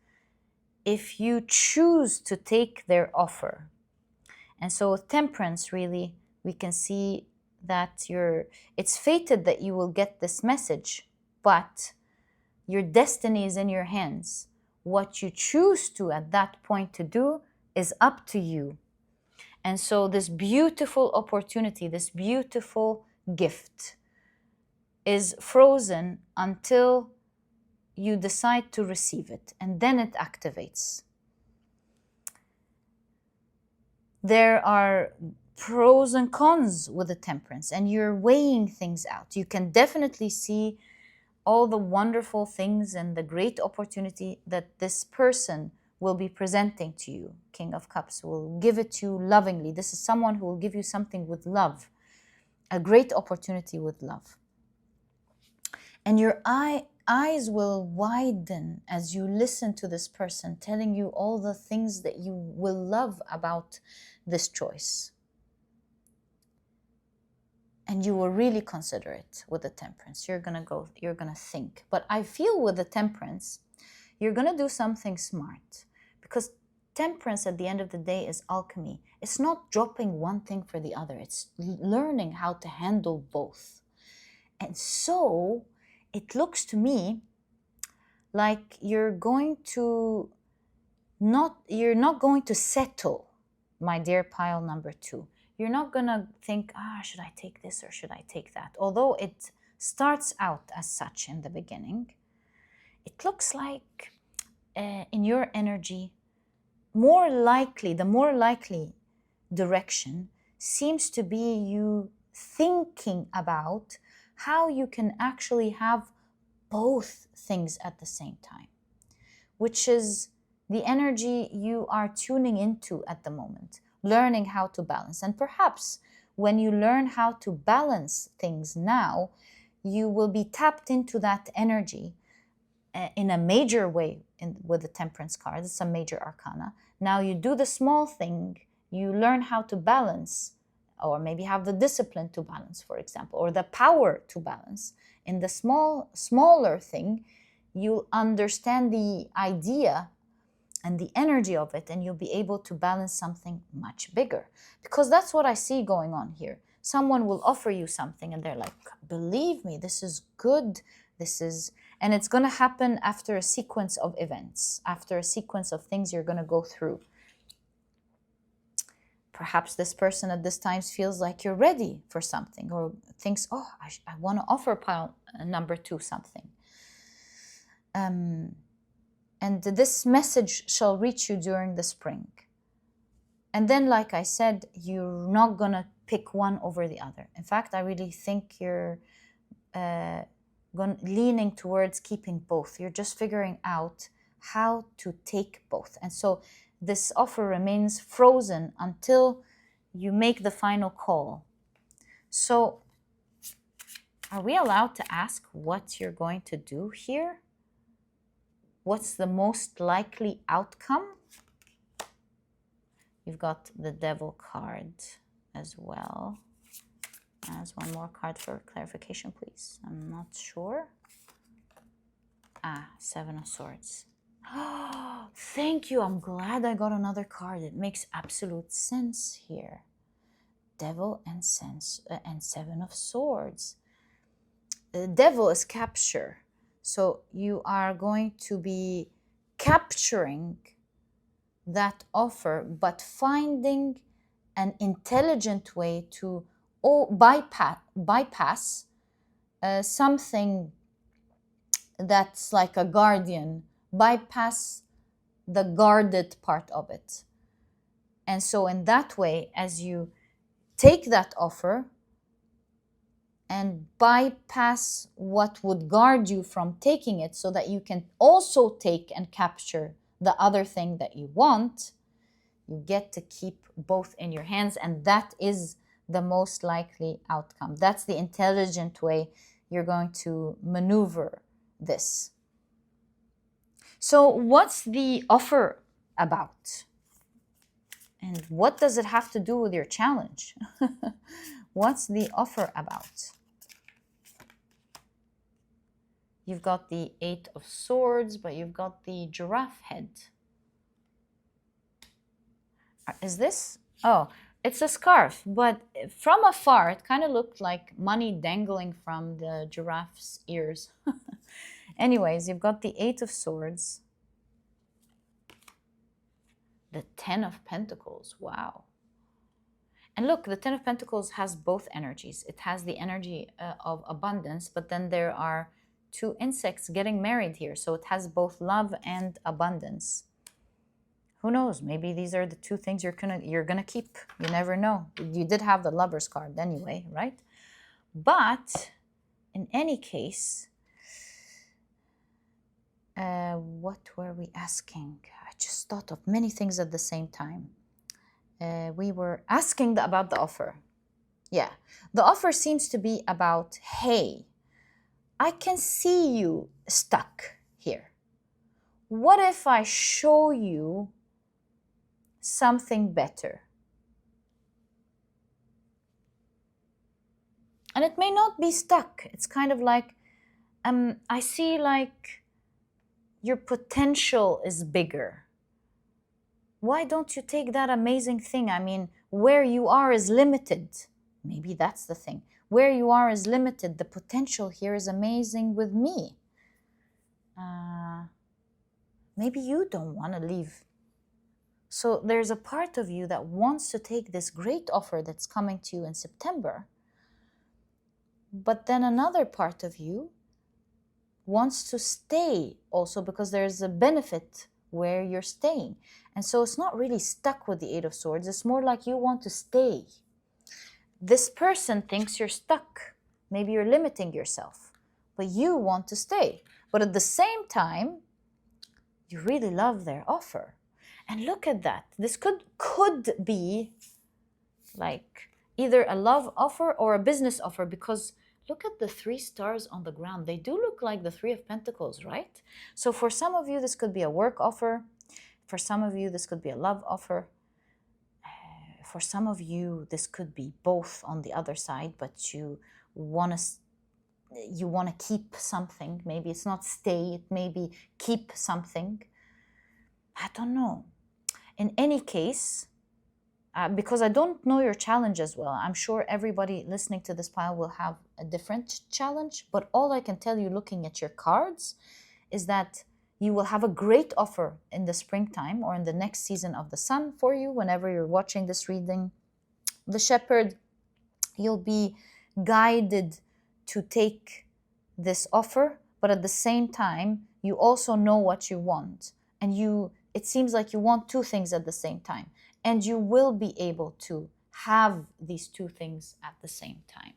if you choose to take their offer. And so with Temperance, really, we can see that it's fated that you will get this message, but your destiny is in your hands. What you choose to at that point to do is up to you. And so this beautiful opportunity, this beautiful gift is frozen until you decide to receive it, and then it activates. There are pros and cons with the Temperance, and you're weighing things out. You can definitely see all the wonderful things and the great opportunity that this person will be presenting to you. King of Cups will give it to you lovingly. This is someone who will give you something with love, a great opportunity with love. And your eyes will widen as you listen to this person telling you all the things that you will love about this choice. And you will really consider it with the Temperance. You're gonna think. But I feel with the Temperance, you're gonna do something smart, because Temperance at the end of the day is alchemy. It's not dropping one thing for the other. It's learning how to handle both. And so it looks to me like you're not going to settle, my dear pile number 2. You're not gonna think, should I take this or should I take that? Although it starts out as such in the beginning, it looks like in your energy, the more likely direction seems to be you thinking about how you can actually have both things at the same time, which is the energy you are tuning into at the moment, learning how to balance. And perhaps when you learn how to balance things now, you will be tapped into that energy in a major way with the Temperance card. It's a major arcana. Now you do the small thing, you learn how to balance, or maybe have the discipline to balance, for example, or the power to balance. In the smaller thing, you'll understand the idea and the energy of it, and you'll be able to balance something much bigger. Because that's what I see going on here. Someone will offer you something and they're like, believe me, this is good, and it's going to happen after a sequence of events, after a sequence of things you're going to go through. Perhaps this person at this time feels like you're ready for something, or thinks, I want to offer pile number 2 something. And this message shall reach you during the spring. And then, like I said, you're not going to pick one over the other. In fact, I really think you're leaning towards keeping both. You're just figuring out how to take both. And so this offer remains frozen until you make the final call. So are we allowed to ask what you're going to do here? What's the most likely outcome? You've got the Devil card as well. As one more card for clarification, please. I'm not sure. 7 of Swords. Oh, thank you. I'm glad I got another card. It makes absolute sense here. Devil and 7 of Swords. The Devil is capture. So you are going to be capturing that offer, but finding an intelligent way to bypass something that's like a guardian, bypass the guarded part of it. And so in that way, as you take that offer and bypass what would guard you from taking it, so that you can also take and capture the other thing that you want, you get to keep both in your hands, and that is the most likely outcome. That's the intelligent way you're going to maneuver this. So what's the offer about? And what does it have to do with your challenge? What's the offer about? You've got the 8 of Swords, but you've got the giraffe head. Is this? Oh, it's a scarf, but from afar, it kind of looked like money dangling from the giraffe's ears. Anyways, you've got the 8 of Swords. The 10 of Pentacles, wow. And look, the 10 of Pentacles has both energies. It has the energy of abundance, but then there are 2 insects getting married here. So it has both love and abundance. Who knows? Maybe these are the 2 things you're gonna keep. You never know. You did have the Lover's card anyway, right? But in any case, What were we asking? I just thought of many things at the same time. We were asking about the offer. Yeah, the offer seems to be about, hey, I can see you stuck here. What if I show you something better? And it may not be stuck. It's kind of like, I see like your potential is bigger. Why don't you take that amazing thing? I mean, where you are is limited. Maybe that's the thing. Where you are is limited. The potential here is amazing with me. Maybe you don't want to leave. So there's a part of you that wants to take this great offer that's coming to you in September. But then another part of you wants to stay also because there's a benefit where you're staying. And so it's not really stuck with the Eight of Swords. It's more like you want to stay. This person thinks you're stuck. Maybe you're limiting yourself, but you want to stay. But at the same time, you really love their offer. And look at that. This could be like either a love offer or a business offer, because look at the 3 stars on the ground. They do look like the 3 of Pentacles, right? So for some of you, this could be a work offer. For some of you, this could be a love offer. For some of you, this could be both on the other side, but you want to keep something. Maybe it's not stay, it may be keep something. I don't know. In any case, because I don't know your challenge as well, I'm sure everybody listening to this pile will have a different challenge, but all I can tell you looking at your cards is that you will have a great offer in the springtime or in the next season of the sun for you. Whenever you're watching this reading, the shepherd, you'll be guided to take this offer, but at the same time, you also know what you want. And it seems like you want 2 things at the same time. And you will be able to have these 2 things at the same time.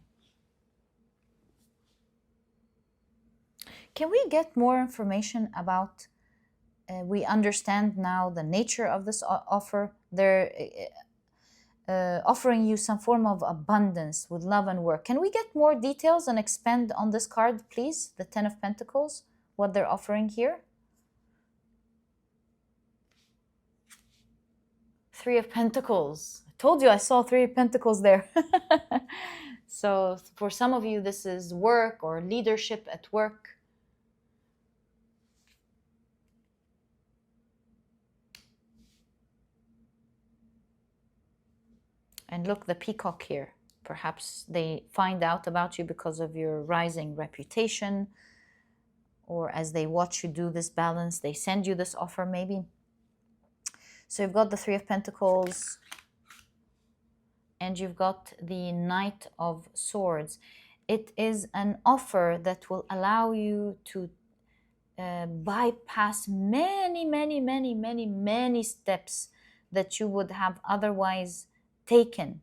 Can we get more information about, we understand now the nature of this offer. They're offering you some form of abundance with love and work. Can we get more details and expand on this card, please? The 10 of Pentacles, what they're offering here. 3 of Pentacles. I told you I saw 3 of Pentacles there. So for some of you, this is work or leadership at work. And look, the peacock here. Perhaps they find out about you because of your rising reputation, or as they watch you do this balance, they send you this offer maybe. So you've got the 3 of Pentacles, and you've got the Knight of Swords. It is an offer that will allow you to bypass many steps that you would have otherwise taken.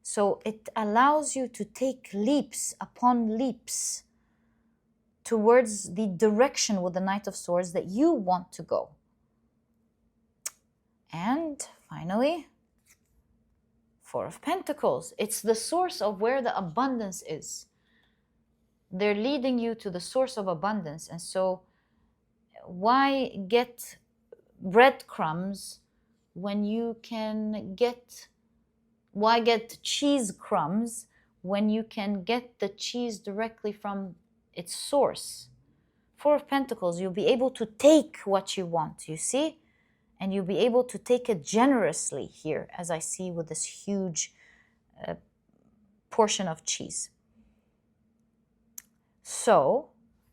So it allows you to take leaps upon leaps towards the direction with the Knight of Swords that you want to go. And finally, 4 of Pentacles. It's the source of where the abundance is. They're leading you to the source of abundance. And so why get breadcrumbs when you can why get cheese crumbs when you can get the cheese directly from its source? 4 of Pentacles, you'll be able to take what you want, you see? And you'll be able to take it generously here, as I see with this huge portion of cheese. So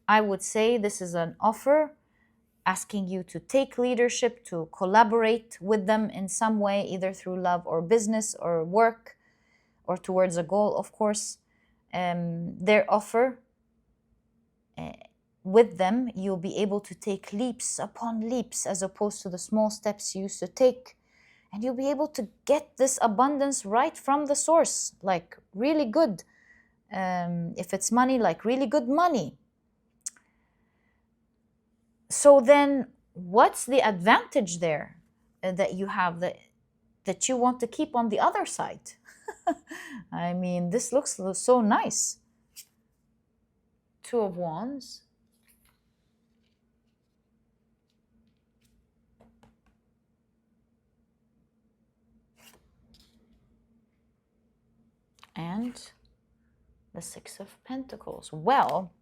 I would say this is an offer asking you to take leadership, to collaborate with them in some way, either through love or business or work or towards a goal, of course. Their offer, with them, you'll be able to take leaps upon leaps as opposed to the small steps you used to take. And you'll be able to get this abundance right from the source, like really good. If it's money, like really good money. So then what's the advantage there that you have that you want to keep on the other side? I mean, this looks so nice. Two of Wands. And the Six of Pentacles. Well,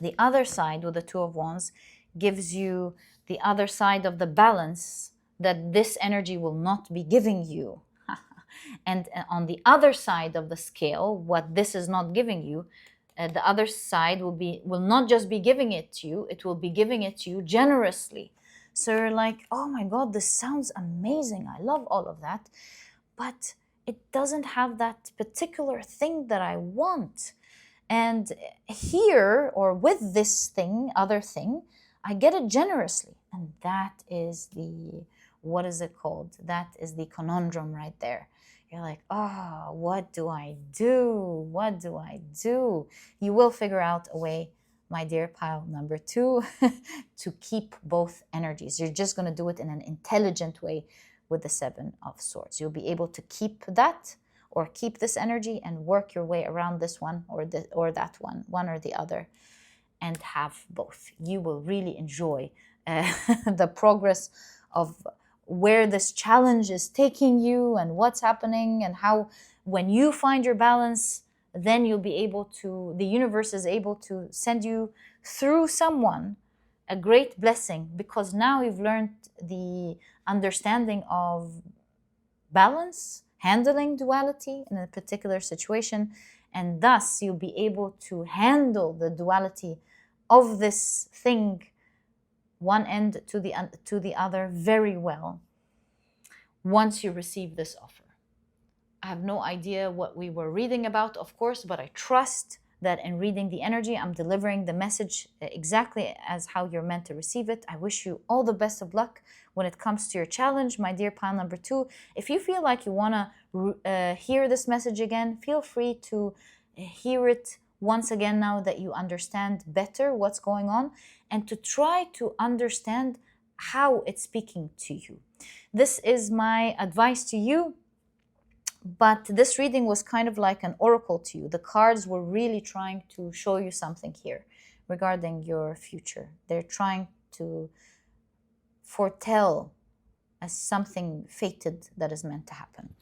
the other side with the Two of Wands gives you the other side of the balance that this energy will not be giving you. And on the other side of the scale, what this is not giving you, the other side will not just be giving it to you, it will be giving it to you generously. So you're like, oh my God, this sounds amazing. I love all of that. But it doesn't have that particular thing that I want. And here, or with this thing, other thing, I get it generously. And that is the, what is it called? That is the conundrum right there. You're like, oh, what do I do? What do I do? You will figure out a way, my dear pile number 2, to keep both energies. You're just going to do it in an intelligent way with the Seven of Swords. You'll be able to keep that, or keep this energy and work your way around this one or that one or the other, and have both. You will really enjoy the progress of where this challenge is taking you and what's happening, and how when you find your balance, then you'll be able to, the universe is able to send you through someone a great blessing, because now you've learned the understanding of balance, handling duality in a particular situation, and thus you'll be able to handle the duality of this thing, one end to the other, very well once you receive this offer. I have no idea what we were reading about, of course, but I trust that in reading the energy, I'm delivering the message exactly as how you're meant to receive it. I wish you all the best of luck when it comes to your challenge, my dear pile number 2. If you feel like you want to hear this message again, feel free to hear it once again now that you understand better what's going on, and to try to understand how it's speaking to you. This is my advice to you. But this reading was kind of like an oracle to you. The cards were really trying to show you something here regarding your future. They're trying to foretell as something fated that is meant to happen.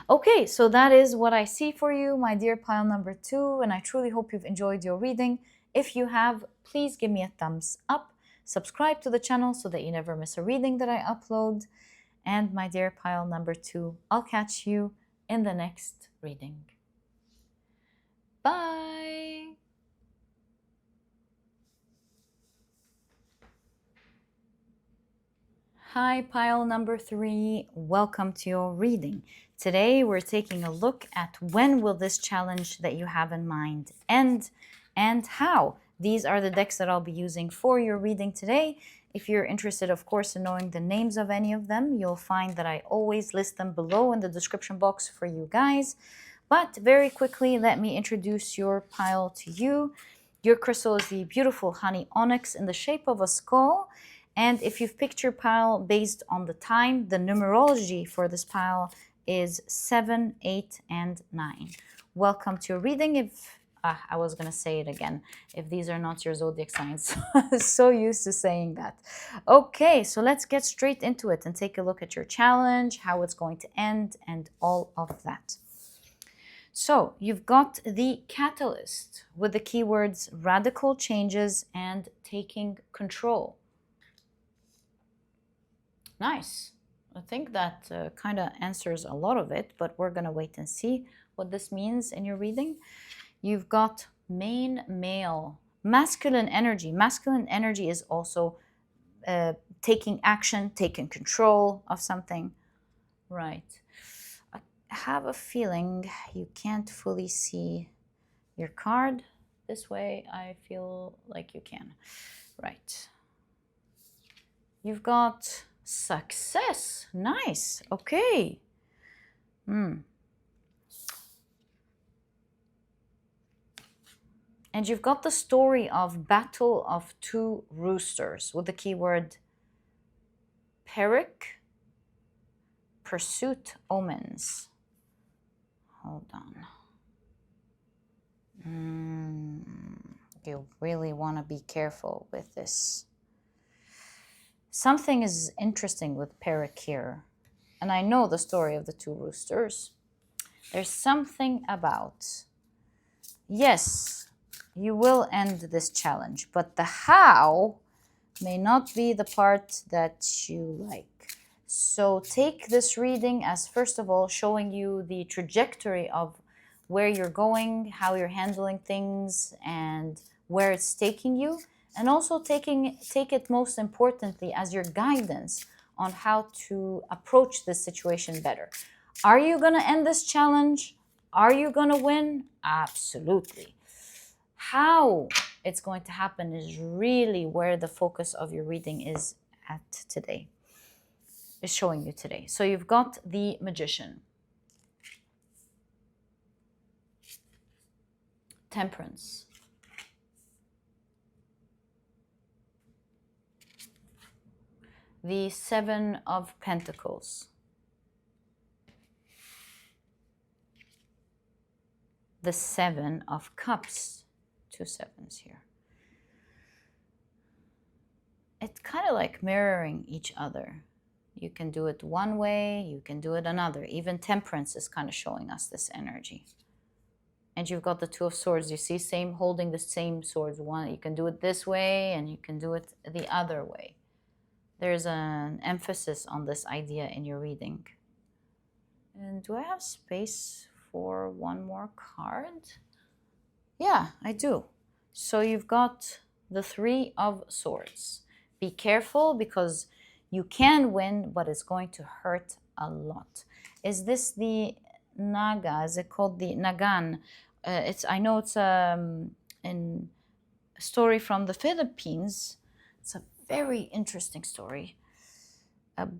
Okay, so that is what I see for you, my dear pile number 2, and I truly hope you've enjoyed your reading. If you have, please give me a thumbs up. Subscribe to the channel so that you never miss a reading that I upload. And my dear pile number 2, I'll catch you in the next reading. Bye! Hi, pile number 3. Welcome to your reading. Today, we're taking a look at when will this challenge that you have in mind end, and how. These are the decks that I'll be using for your reading today. If you're interested, of course, in knowing the names of any of them, you'll find that I always list them below in the description box for you guys. But very quickly, let me introduce your pile to you. Your crystal is the beautiful honey onyx in the shape of a skull. And if you've picked your pile based on the time, the numerology for this pile is 7, 8, and 9. Welcome to your reading. If I was going to say it again, if these are not your zodiac signs. So used to saying that. Okay, so let's get straight into it and take a look at your challenge, how it's going to end, and all of that. So you've got the catalyst with the keywords radical changes and taking control. Nice. I think that kind of answers a lot of it, but we're going to wait and see what this means in your reading. You've got main male, masculine energy. Masculine energy is also taking action, taking control of something. Right. I have a feeling you can't fully see your card. This way, I feel like you can. Right. You've got success. Nice. Okay. And you've got the story of Battle of Two Roosters with the keyword Peric, Pursuit, Omens. Hold on. You really want to be careful with this. Something is interesting with Peric here. And I know the story of the two roosters. There's something about, yes, you will end this challenge, but the how may not be the part that you like. So take this reading as, first of all, showing you the trajectory of where you're going, how you're handling things, and where it's taking you. And also take it most importantly as your guidance on how to approach this situation better. Are you going to end this challenge? Are you going to win? Absolutely. How it's going to happen is really where the focus of your reading is at today, is showing you today. So you've got the Magician, Temperance, the Seven of Pentacles, the Seven of Cups, two sevens here. It's kind of like mirroring each other. You can do it one way, you can do it another. Even Temperance is kind of showing us this energy. And you've got the Two of Swords. You see, holding the same swords. One, you can do it this way, and you can do it the other way. There's an emphasis on this idea in your reading. And do I have space for one more card? Yeah, I do. So you've got the Three of Swords. Be careful because you can win, but it's going to hurt a lot. Is this the Naga? Is it called the Nagan? I know it's a story from the Philippines. It's a very interesting story.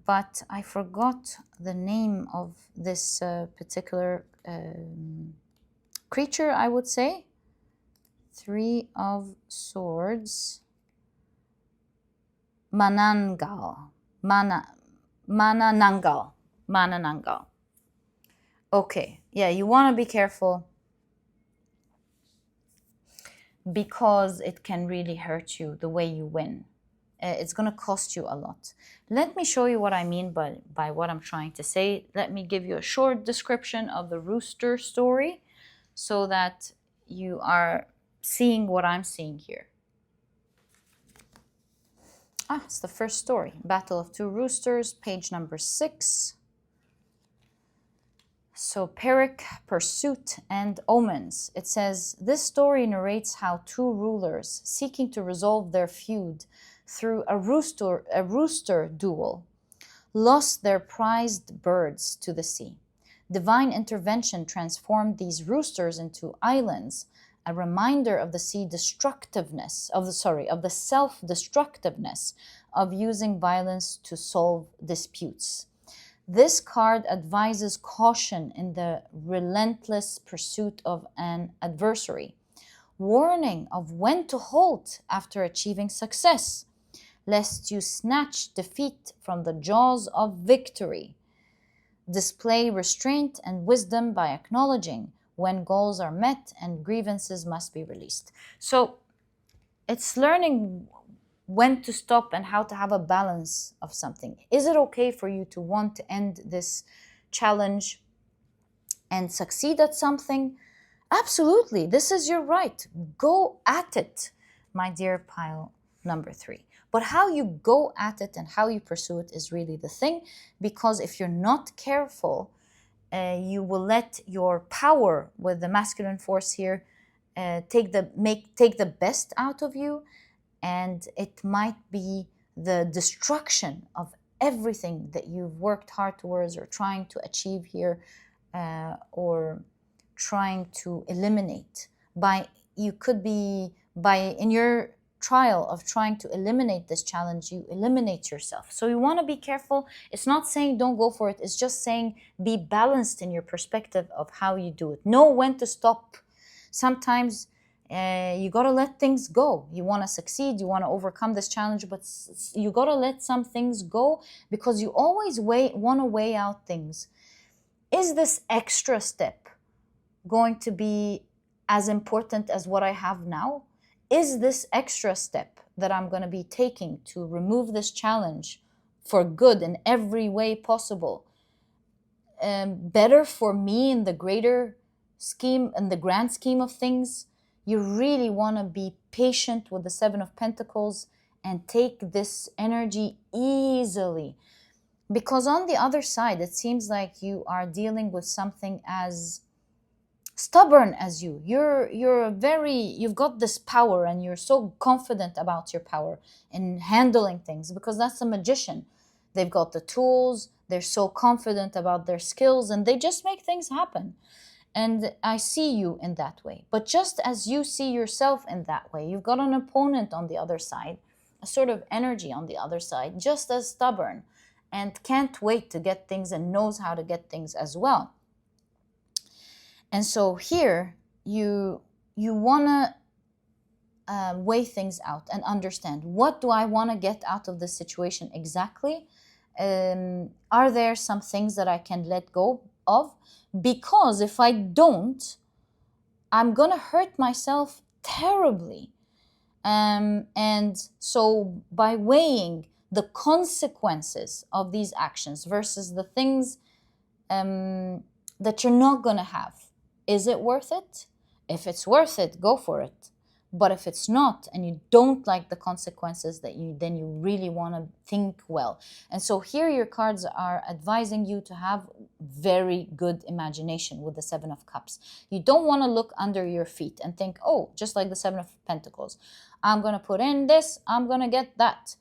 But I forgot the name of this particular creature, I would say. Three of Swords. Manananggal. Manananggal. Okay, yeah, you want to be careful because it can really hurt you the way you win. It's going to cost you a lot. Let me show you what I mean by what I'm trying to say. Let me give you a short description of the rooster story so that you are seeing what I'm seeing here. It's the first story. Battle of Two Roosters, page number 6. So Peric, Pursuit, and Omens. It says, this story narrates how two rulers seeking to resolve their feud through a rooster duel lost their prized birds to the sea. Divine intervention transformed these roosters into islands, a reminder of the the self-destructiveness of using violence to solve disputes. This card advises caution in the relentless pursuit of an adversary, warning of when to halt after achieving success, lest you snatch defeat from the jaws of victory. Display restraint and wisdom by acknowledging when goals are met and grievances must be released. So it's learning when to stop and how to have a balance of something. Is it okay for you to want to end this challenge and succeed at something? Absolutely, this is your right. Go at it, my dear pile number 3. But how you go at it and how you pursue it is really the thing, because if you're not careful, you will let your power with the masculine force here take the best out of you, and it might be the destruction of everything that you've worked hard towards or trying to achieve here, or trying to eliminate. In your trial of trying to eliminate this challenge, you eliminate yourself. So you want to be careful. It's not saying don't go for it. It's just saying be balanced in your perspective of how you do it. Know when to stop. Sometimes You got to let things go. You want to succeed, you want to overcome this challenge, but you got to let some things go because you always want to weigh out things. Is this extra step going to be as important as what I have now? Is this extra step that I'm going to be taking to remove this challenge for good in every way possible better for me in the greater scheme, in the grand scheme of things? You really want to be patient with the Seven of Pentacles and take this energy easily. Because on the other side, it seems like you are dealing with something as stubborn as you. You've got this power and you're so confident about your power in handling things because that's a magician. They've got the tools, they're so confident about their skills, and they just make things happen. And I see you in that way. But just as you see yourself in that way, you've got an opponent on the other side, a sort of energy on the other side, just as stubborn and can't wait to get things and knows how to get things as well. And so here, you want to weigh things out and understand, what do I want to get out of this situation exactly? Are there some things that I can let go of? Because if I don't, I'm going to hurt myself terribly. And so by weighing the consequences of these actions versus the things that you're not going to have, is it worth it? If it's worth it, go for it. But if it's not, and you don't like the consequences, then you really want to think well. And so here your cards are advising you to have very good imagination with the Seven of Cups. You don't want to look under your feet and think, oh, just like the Seven of Pentacles, I'm going to put in this, I'm going to get that.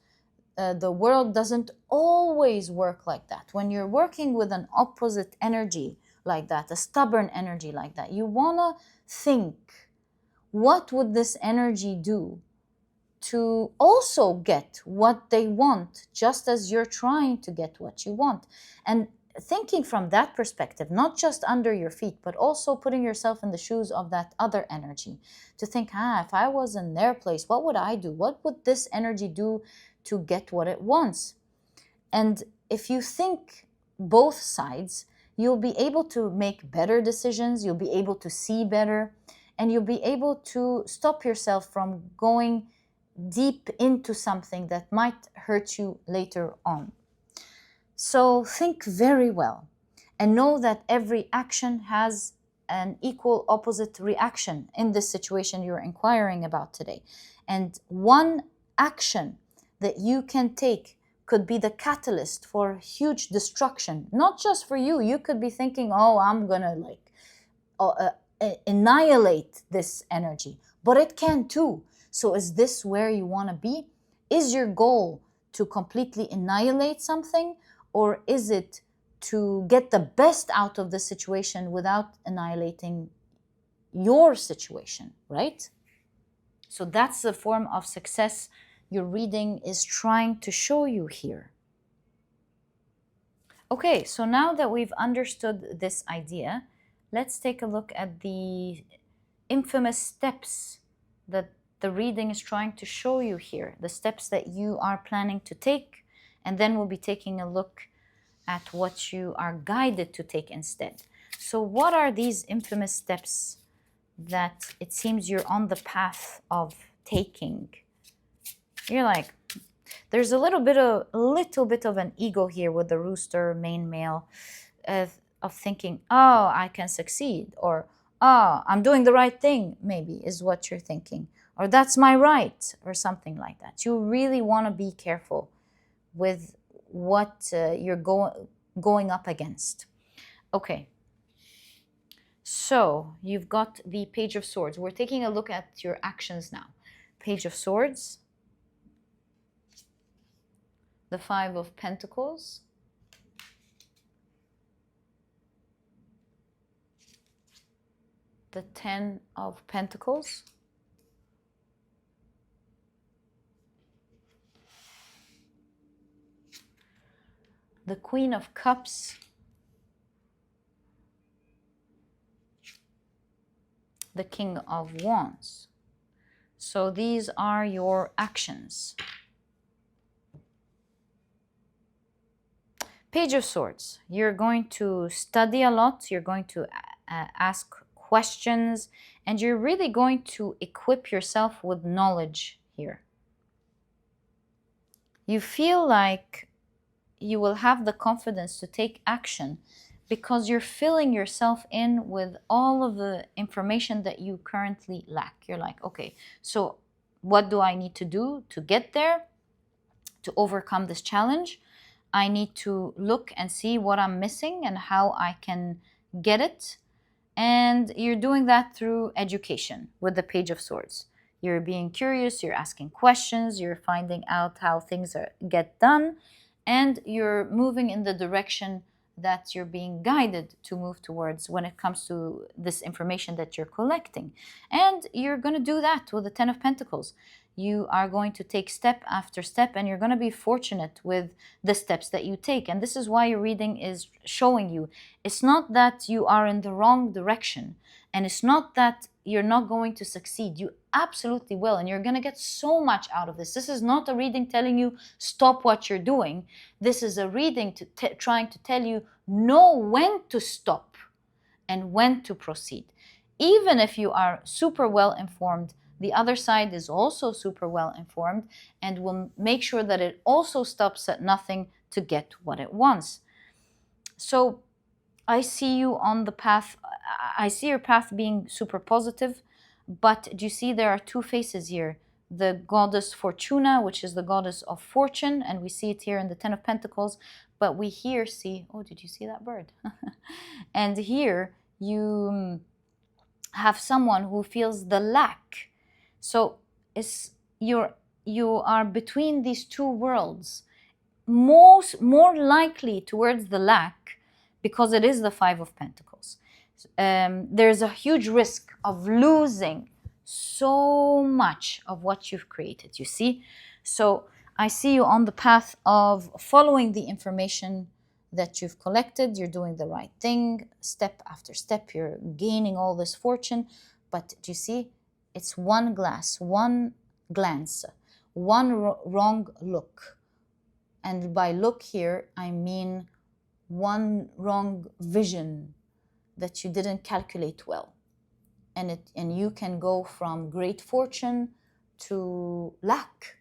The world doesn't always work like that. When you're working with an opposite energy like that, a stubborn energy like that, you want to think, what would this energy do to also get what they want, just as you're trying to get what you want? And thinking from that perspective, not just under your feet, but also putting yourself in the shoes of that other energy, to think, if I was in their place, what would I do? What would this energy do to get what it wants? And if you think both sides, you'll be able to make better decisions, you'll be able to see better, and you'll be able to stop yourself from going deep into something that might hurt you later on. So think very well and know that every action has an equal opposite reaction in this situation you're inquiring about today. And one action that you can take could be the catalyst for huge destruction, not just for you. You could be thinking, oh, I'm gonna annihilate this energy, but it can too. So is this where you want to be? Is your goal to completely annihilate something, or is it to get the best out of the situation without annihilating your situation, right? So that's the form of success your reading is trying to show you here. Okay, so now that we've understood this idea, let's take a look at the infamous steps that the reading is trying to show you here, the steps that you are planning to take, and then we'll be taking a look at what you are guided to take instead. So what are these infamous steps that it seems you're on the path of taking? You're like, there's a little bit of an ego here with the rooster, main male, of thinking, oh, I can succeed, or oh, I'm doing the right thing, maybe, is what you're thinking, or that's my right, or something like that. You really want to be careful with what you're going up against. Okay, so you've got the Page of Swords. We're taking a look at your actions now. Page of Swords, the Five of Pentacles, the Ten of Pentacles, the Queen of Cups, the King of Wands. So these are your actions. Page of Swords. You're going to study a lot. You're going to ask questions. And you're really going to equip yourself with knowledge here. You feel like you will have the confidence to take action because you're filling yourself in with all of the information that you currently lack. You're like, okay, so what do I need to do to get there, to overcome this challenge? I need to look and see what I'm missing and how I can get it. And you're doing that through education with the Page of Swords. You're being curious, you're asking questions, you're finding out how things get done, and you're moving in the direction that you're being guided to move towards when it comes to this information that you're collecting. And you're going to do that with the Ten of Pentacles. You are going to take step after step, and you're going to be fortunate with the steps that you take. And this is why your reading is showing you it's not that you are in the wrong direction, and it's not that you're not going to succeed. You absolutely will, and you're going to get so much out of this. This is not a reading telling you stop what you're doing. This is a reading trying to tell you know when to stop and when to proceed. Even if you are super well informed, the other side is also super well informed and will make sure that it also stops at nothing to get what it wants. So I see you on the path. I see your path being super positive, but do you see there are two faces here? The goddess Fortuna, which is the goddess of fortune, and we see it here in the Ten of Pentacles, but we here see, oh, did you see that bird? And here you have someone who feels the lack. So you are between these two worlds, more likely towards the lack, because it is the Five of Pentacles. There's a huge risk of losing so much of what you've created, you see? So I see you on the path of following the information that you've collected. You're doing the right thing, step after step. You're gaining all this fortune. But do you see? It's one glance, one wrong look. And by look here, I mean one wrong vision that you didn't calculate well. And you can go from great fortune to lack.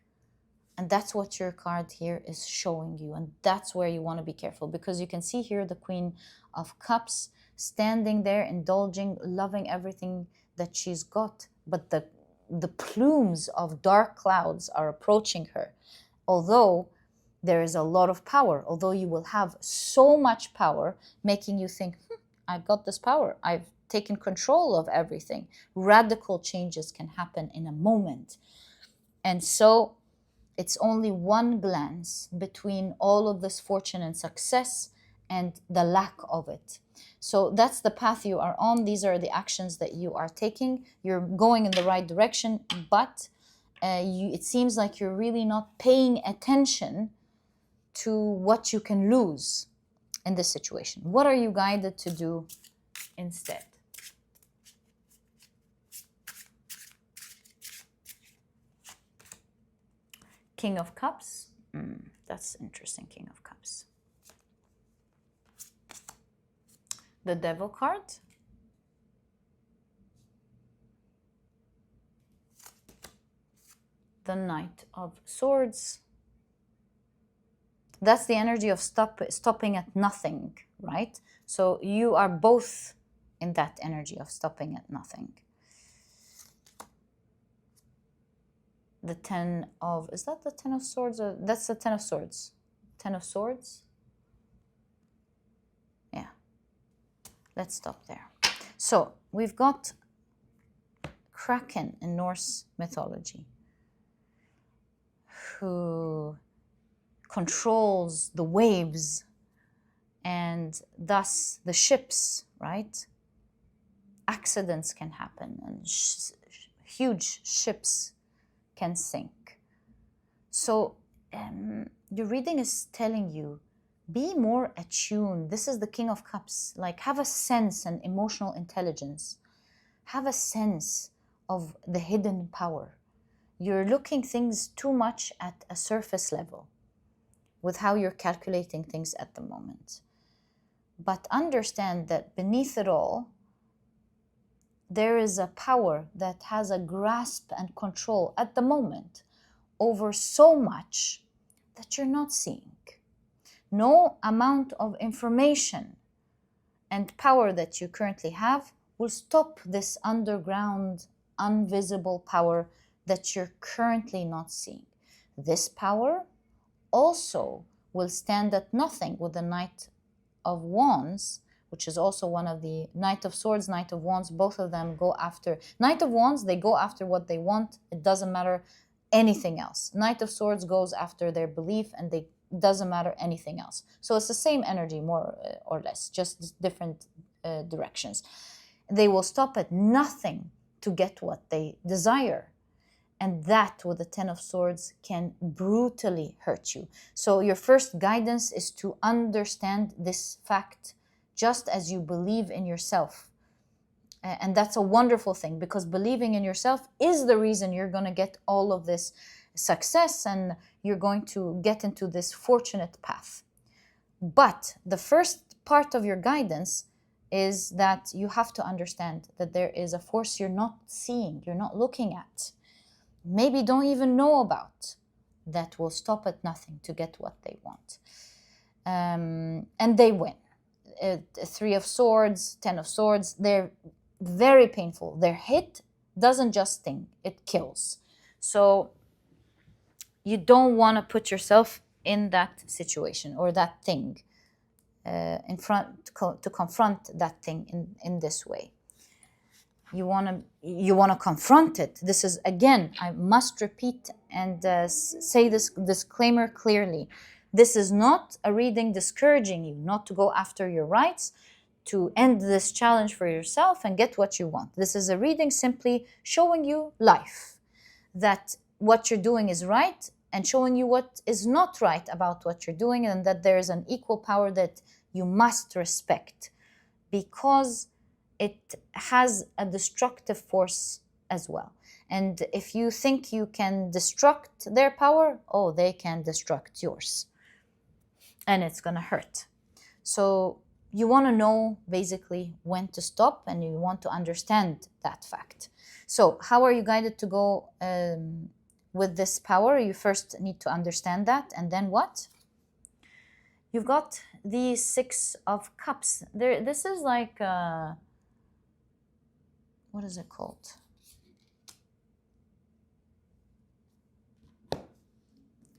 And that's what your card here is showing you. And that's where you want to be careful, because you can see here the Queen of Cups standing there, indulging, loving everything that she's got. But the plumes of dark clouds are approaching her. Although there is a lot of power, although you will have so much power, making you think, I've got this power. I've taken control of everything. Radical changes can happen in a moment. And so it's only one glance between all of this fortune and success and the lack of it. So that's the path you are on. These are the actions that you are taking. You're going in the right direction, but it seems like you're really not paying attention to what you can lose in this situation. What are you guided to do instead? King of Cups. That's interesting, King of Cups. The Devil card. The Knight of Swords. That's the energy of stopping at nothing, right? So you are both in that energy of stopping at nothing. The Ten of, is that the Ten of Swords? Or that's the Ten of Swords. Ten of Swords? Yeah. Let's stop there. So we've got Kraken in Norse mythology, who controls the waves and thus the ships, right? Accidents can happen and huge ships can sink. So your reading is telling you, be more attuned. This is the King of Cups. Like, have a sense and emotional intelligence. Have a sense of the hidden power. you're looking things too much at a surface level with how you're calculating things at the moment. But understand that beneath it all, there is a power that has a grasp and control at the moment over so much that you're not seeing. No amount of information and power that you currently have will stop this underground, invisible power that you're currently not seeing. This power also will stand at nothing with the Knight of Wands, which is also one of the Knight of Swords, Knight of Wands. Both of them go after. Knight of Wands, they go after what they want. It doesn't matter anything else. Knight of Swords goes after their belief, and it doesn't matter anything else. So it's the same energy, more or less, just different directions. They will stop at nothing to get what they desire. And that, with the Ten of Swords, can brutally hurt you. So your first guidance is to understand this fact just as you believe in yourself. And that's a wonderful thing, because believing in yourself is the reason you're going to get all of this success and you're going to get into this fortunate path. But the first part of your guidance is that you have to understand that there is a force you're not seeing, you're not looking at, maybe don't even know about, that will stop at nothing to get what they want. And they win. Three of Swords, Ten of Swords, they're very painful. Their hit doesn't just sting, it kills. So you don't want to put yourself in that situation or that thing to confront that thing in this way. You want to confront it. This is, again, I must repeat and say this disclaimer clearly. This is not a reading discouraging you not to go after your rights, to end this challenge for yourself and get what you want. This is a reading simply showing you life, that what you're doing is right, and showing you what is not right about what you're doing, and that there is an equal power that you must respect, because it has a destructive force as well. And if you think you can destruct their power, oh, they can destruct yours. And it's going to hurt. So you want to know basically when to stop, and you want to understand that fact. So how are you guided to go with this power? You first need to understand that, and then what? You've got the Six of Cups. This is like, what is it called?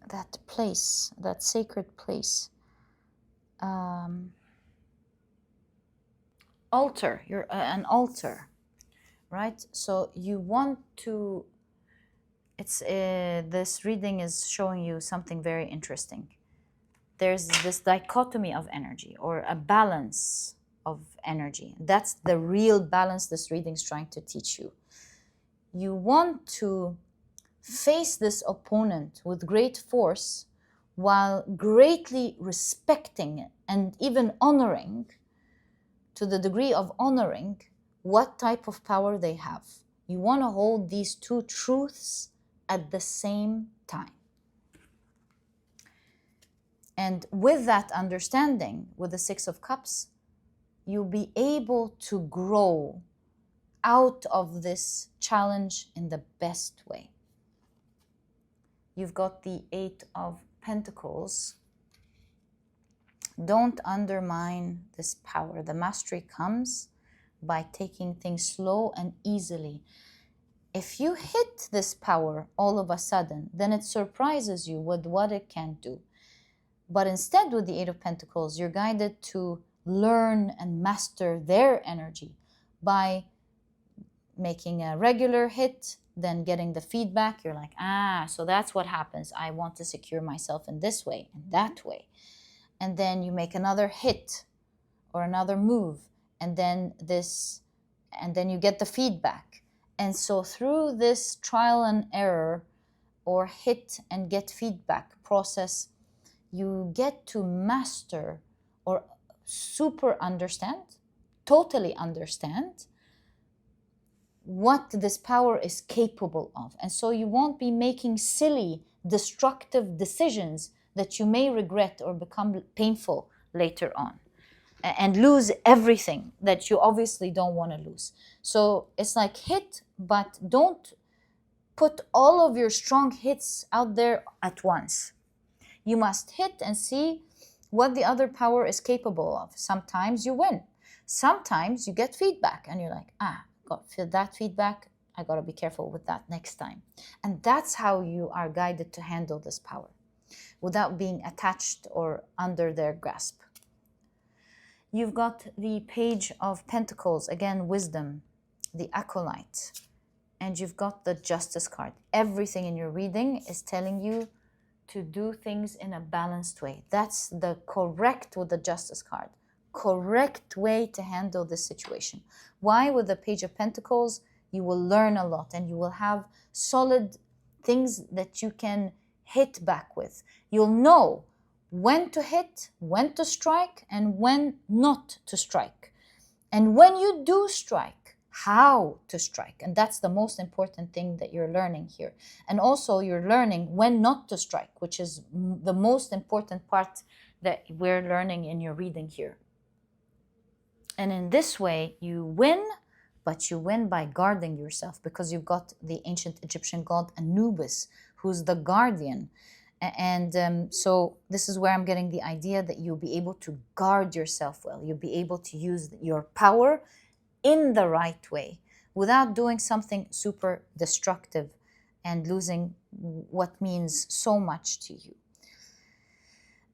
That place, that sacred place. Altar. You're an altar, right? So you want to. It's this reading is showing you something very interesting. There's this dichotomy of energy, or a balance of energy. That's the real balance this reading is trying to teach you. You want to face this opponent with great force, while greatly respecting and even honoring, to the degree of honoring, what type of power they have. You want to hold these two truths at the same time. And with that understanding, with the Six of Cups, you'll be able to grow out of this challenge in the best way. You've got the Eight of Pentacles. Don't undermine this power. The mastery comes by taking things slow and easily. If you hit this power all of a sudden, then it surprises you with what it can do. But instead, with the Eight of Pentacles, you're guided to learn and master their energy by making a regular hit, then getting the feedback. You're like, so that's what happens. I want to secure myself in this way and that way. And then you make another hit or another move, and then you get the feedback. And so through this trial and error, or hit and get feedback process, you get to master or super understand, totally understand what this power is capable of. And so you won't be making silly, destructive decisions that you may regret or become painful later on, and lose everything that you obviously don't want to lose. So it's like hit, but don't put all of your strong hits out there at once. You must hit and see what the other power is capable of. Sometimes you win. Sometimes you get feedback and you're like, got that feedback. I got to be careful with that next time. And that's how you are guided to handle this power without being attached or under their grasp. You've got the Page of Pentacles, again, wisdom, the Acolyte, and you've got the Justice card. Everything in your reading is telling you to do things in a balanced way. That's the correct, with the Justice card, correct way to handle this situation. Why? With the Page of Pentacles, you will learn a lot and you will have solid things that you can hit back with. You'll know when to hit, when to strike, and when not to strike. And when you do strike, how to strike. And that's the most important thing that you're learning here. And also you're learning when not to strike, which is the most important part that we're learning in your reading here. And in this way, you win, but you win by guarding yourself, because you've got the ancient Egyptian god Anubis, who's the guardian. And so this is where I'm getting the idea that you'll be able to guard yourself well. You'll be able to use your power in the right way without doing something super destructive and losing what means so much to you.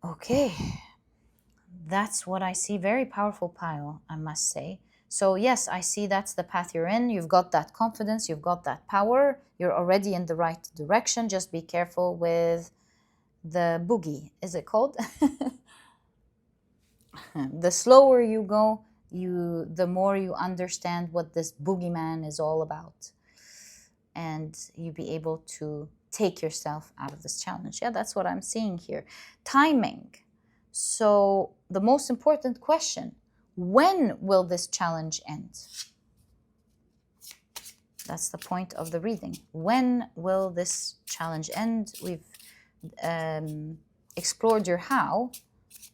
Okay, that's what I see. Very powerful pile, I must say. So yes, I see that's the path you're in. You've got that confidence, you've got that power, you're already in the right direction. Just be careful with the boogie, is it called? The slower you go, the more you understand what this boogeyman is all about. And you be able to take yourself out of this challenge. Yeah, that's what I'm seeing here. Timing. So the most important question, when will this challenge end? That's the point of the reading. When will this challenge end? We've explored your how,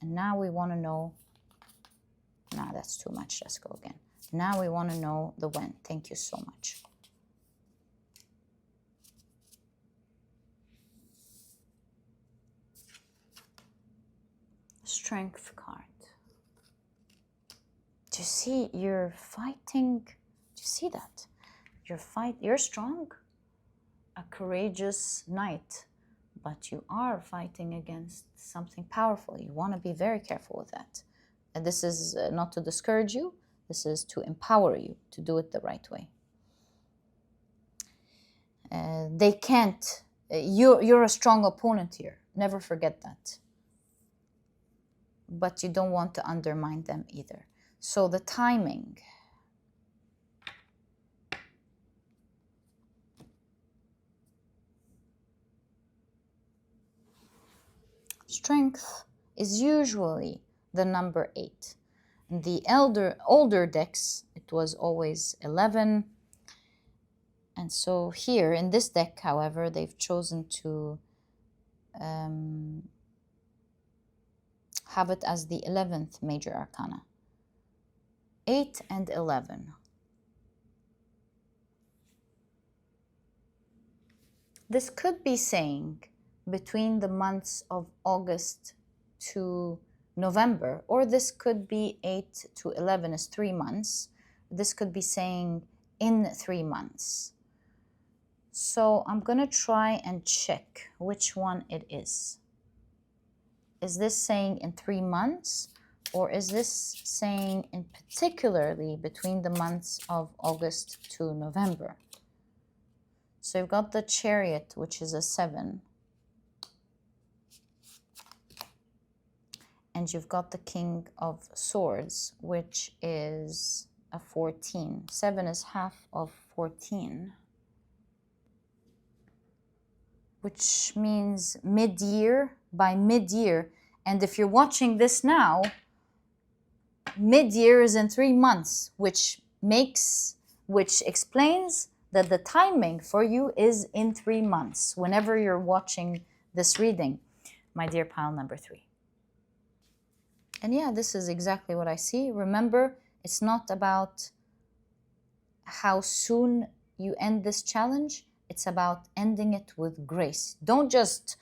and now we want to know. No, that's too much. Let's go again. Now we want to know the when. Thank you so much. Strength card. Do you see you're fighting? Do you see that? You're strong, a courageous knight, but you are fighting against something powerful. You want to be very careful with that. And this is not to discourage you. This is to empower you to do it the right way. They can't. You're a strong opponent here. Never forget that. But you don't want to undermine them either. So the timing. Strength is usually the number 8. In the older decks, it was always 11. And so here in this deck, however, they've chosen to have it as the 11th major arcana. 8 and 11. This could be saying between the months of August to November, or this could be 8 to 11 is 3 months. This could be saying in 3 months. So I'm going to try and check which one it is. Is this saying in 3 months, or is this saying in particularly between the months of August to November? So you've got the Chariot, which is a 7. And you've got the King of Swords, which is a 14. 7 is half of 14. Which means mid-year, by mid-year. And if you're watching this now, mid-year is in 3 months, which makes which explains that the timing for you is in 3 months, whenever you're watching this reading, my dear pile number 3. And yeah, this is exactly what I see. Remember, it's not about how soon you end this challenge. It's about ending it with grace. Don't just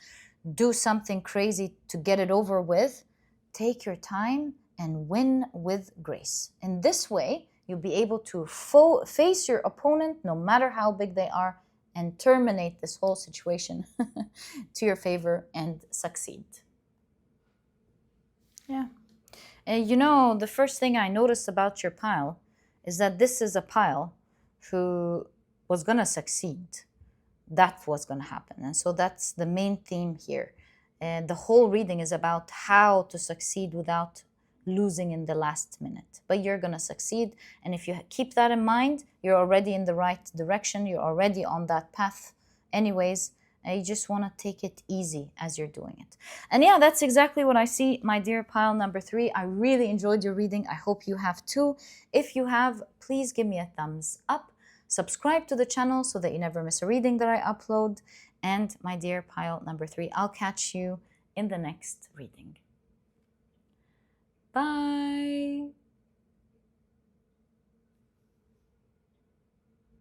do something crazy to get it over with. Take your time and win with grace. In this way, you'll be able to face your opponent, no matter how big they are, and terminate this whole situation to your favor and succeed. Yeah. And you know, the first thing I noticed about your pile is that this is a pile who was going to succeed. That was going to happen. And so that's the main theme here. And the whole reading is about how to succeed without losing in the last minute. But you're going to succeed. And if you keep that in mind, you're already in the right direction. You're already on that path anyways. And you just want to take it easy as you're doing it. And yeah, that's exactly what I see, my dear pile number 3. I really enjoyed your reading. I hope you have too. If you have, please give me a thumbs up. Subscribe to the channel so that you never miss a reading that I upload. And my dear pile number 3, I'll catch you in the next reading. Bye.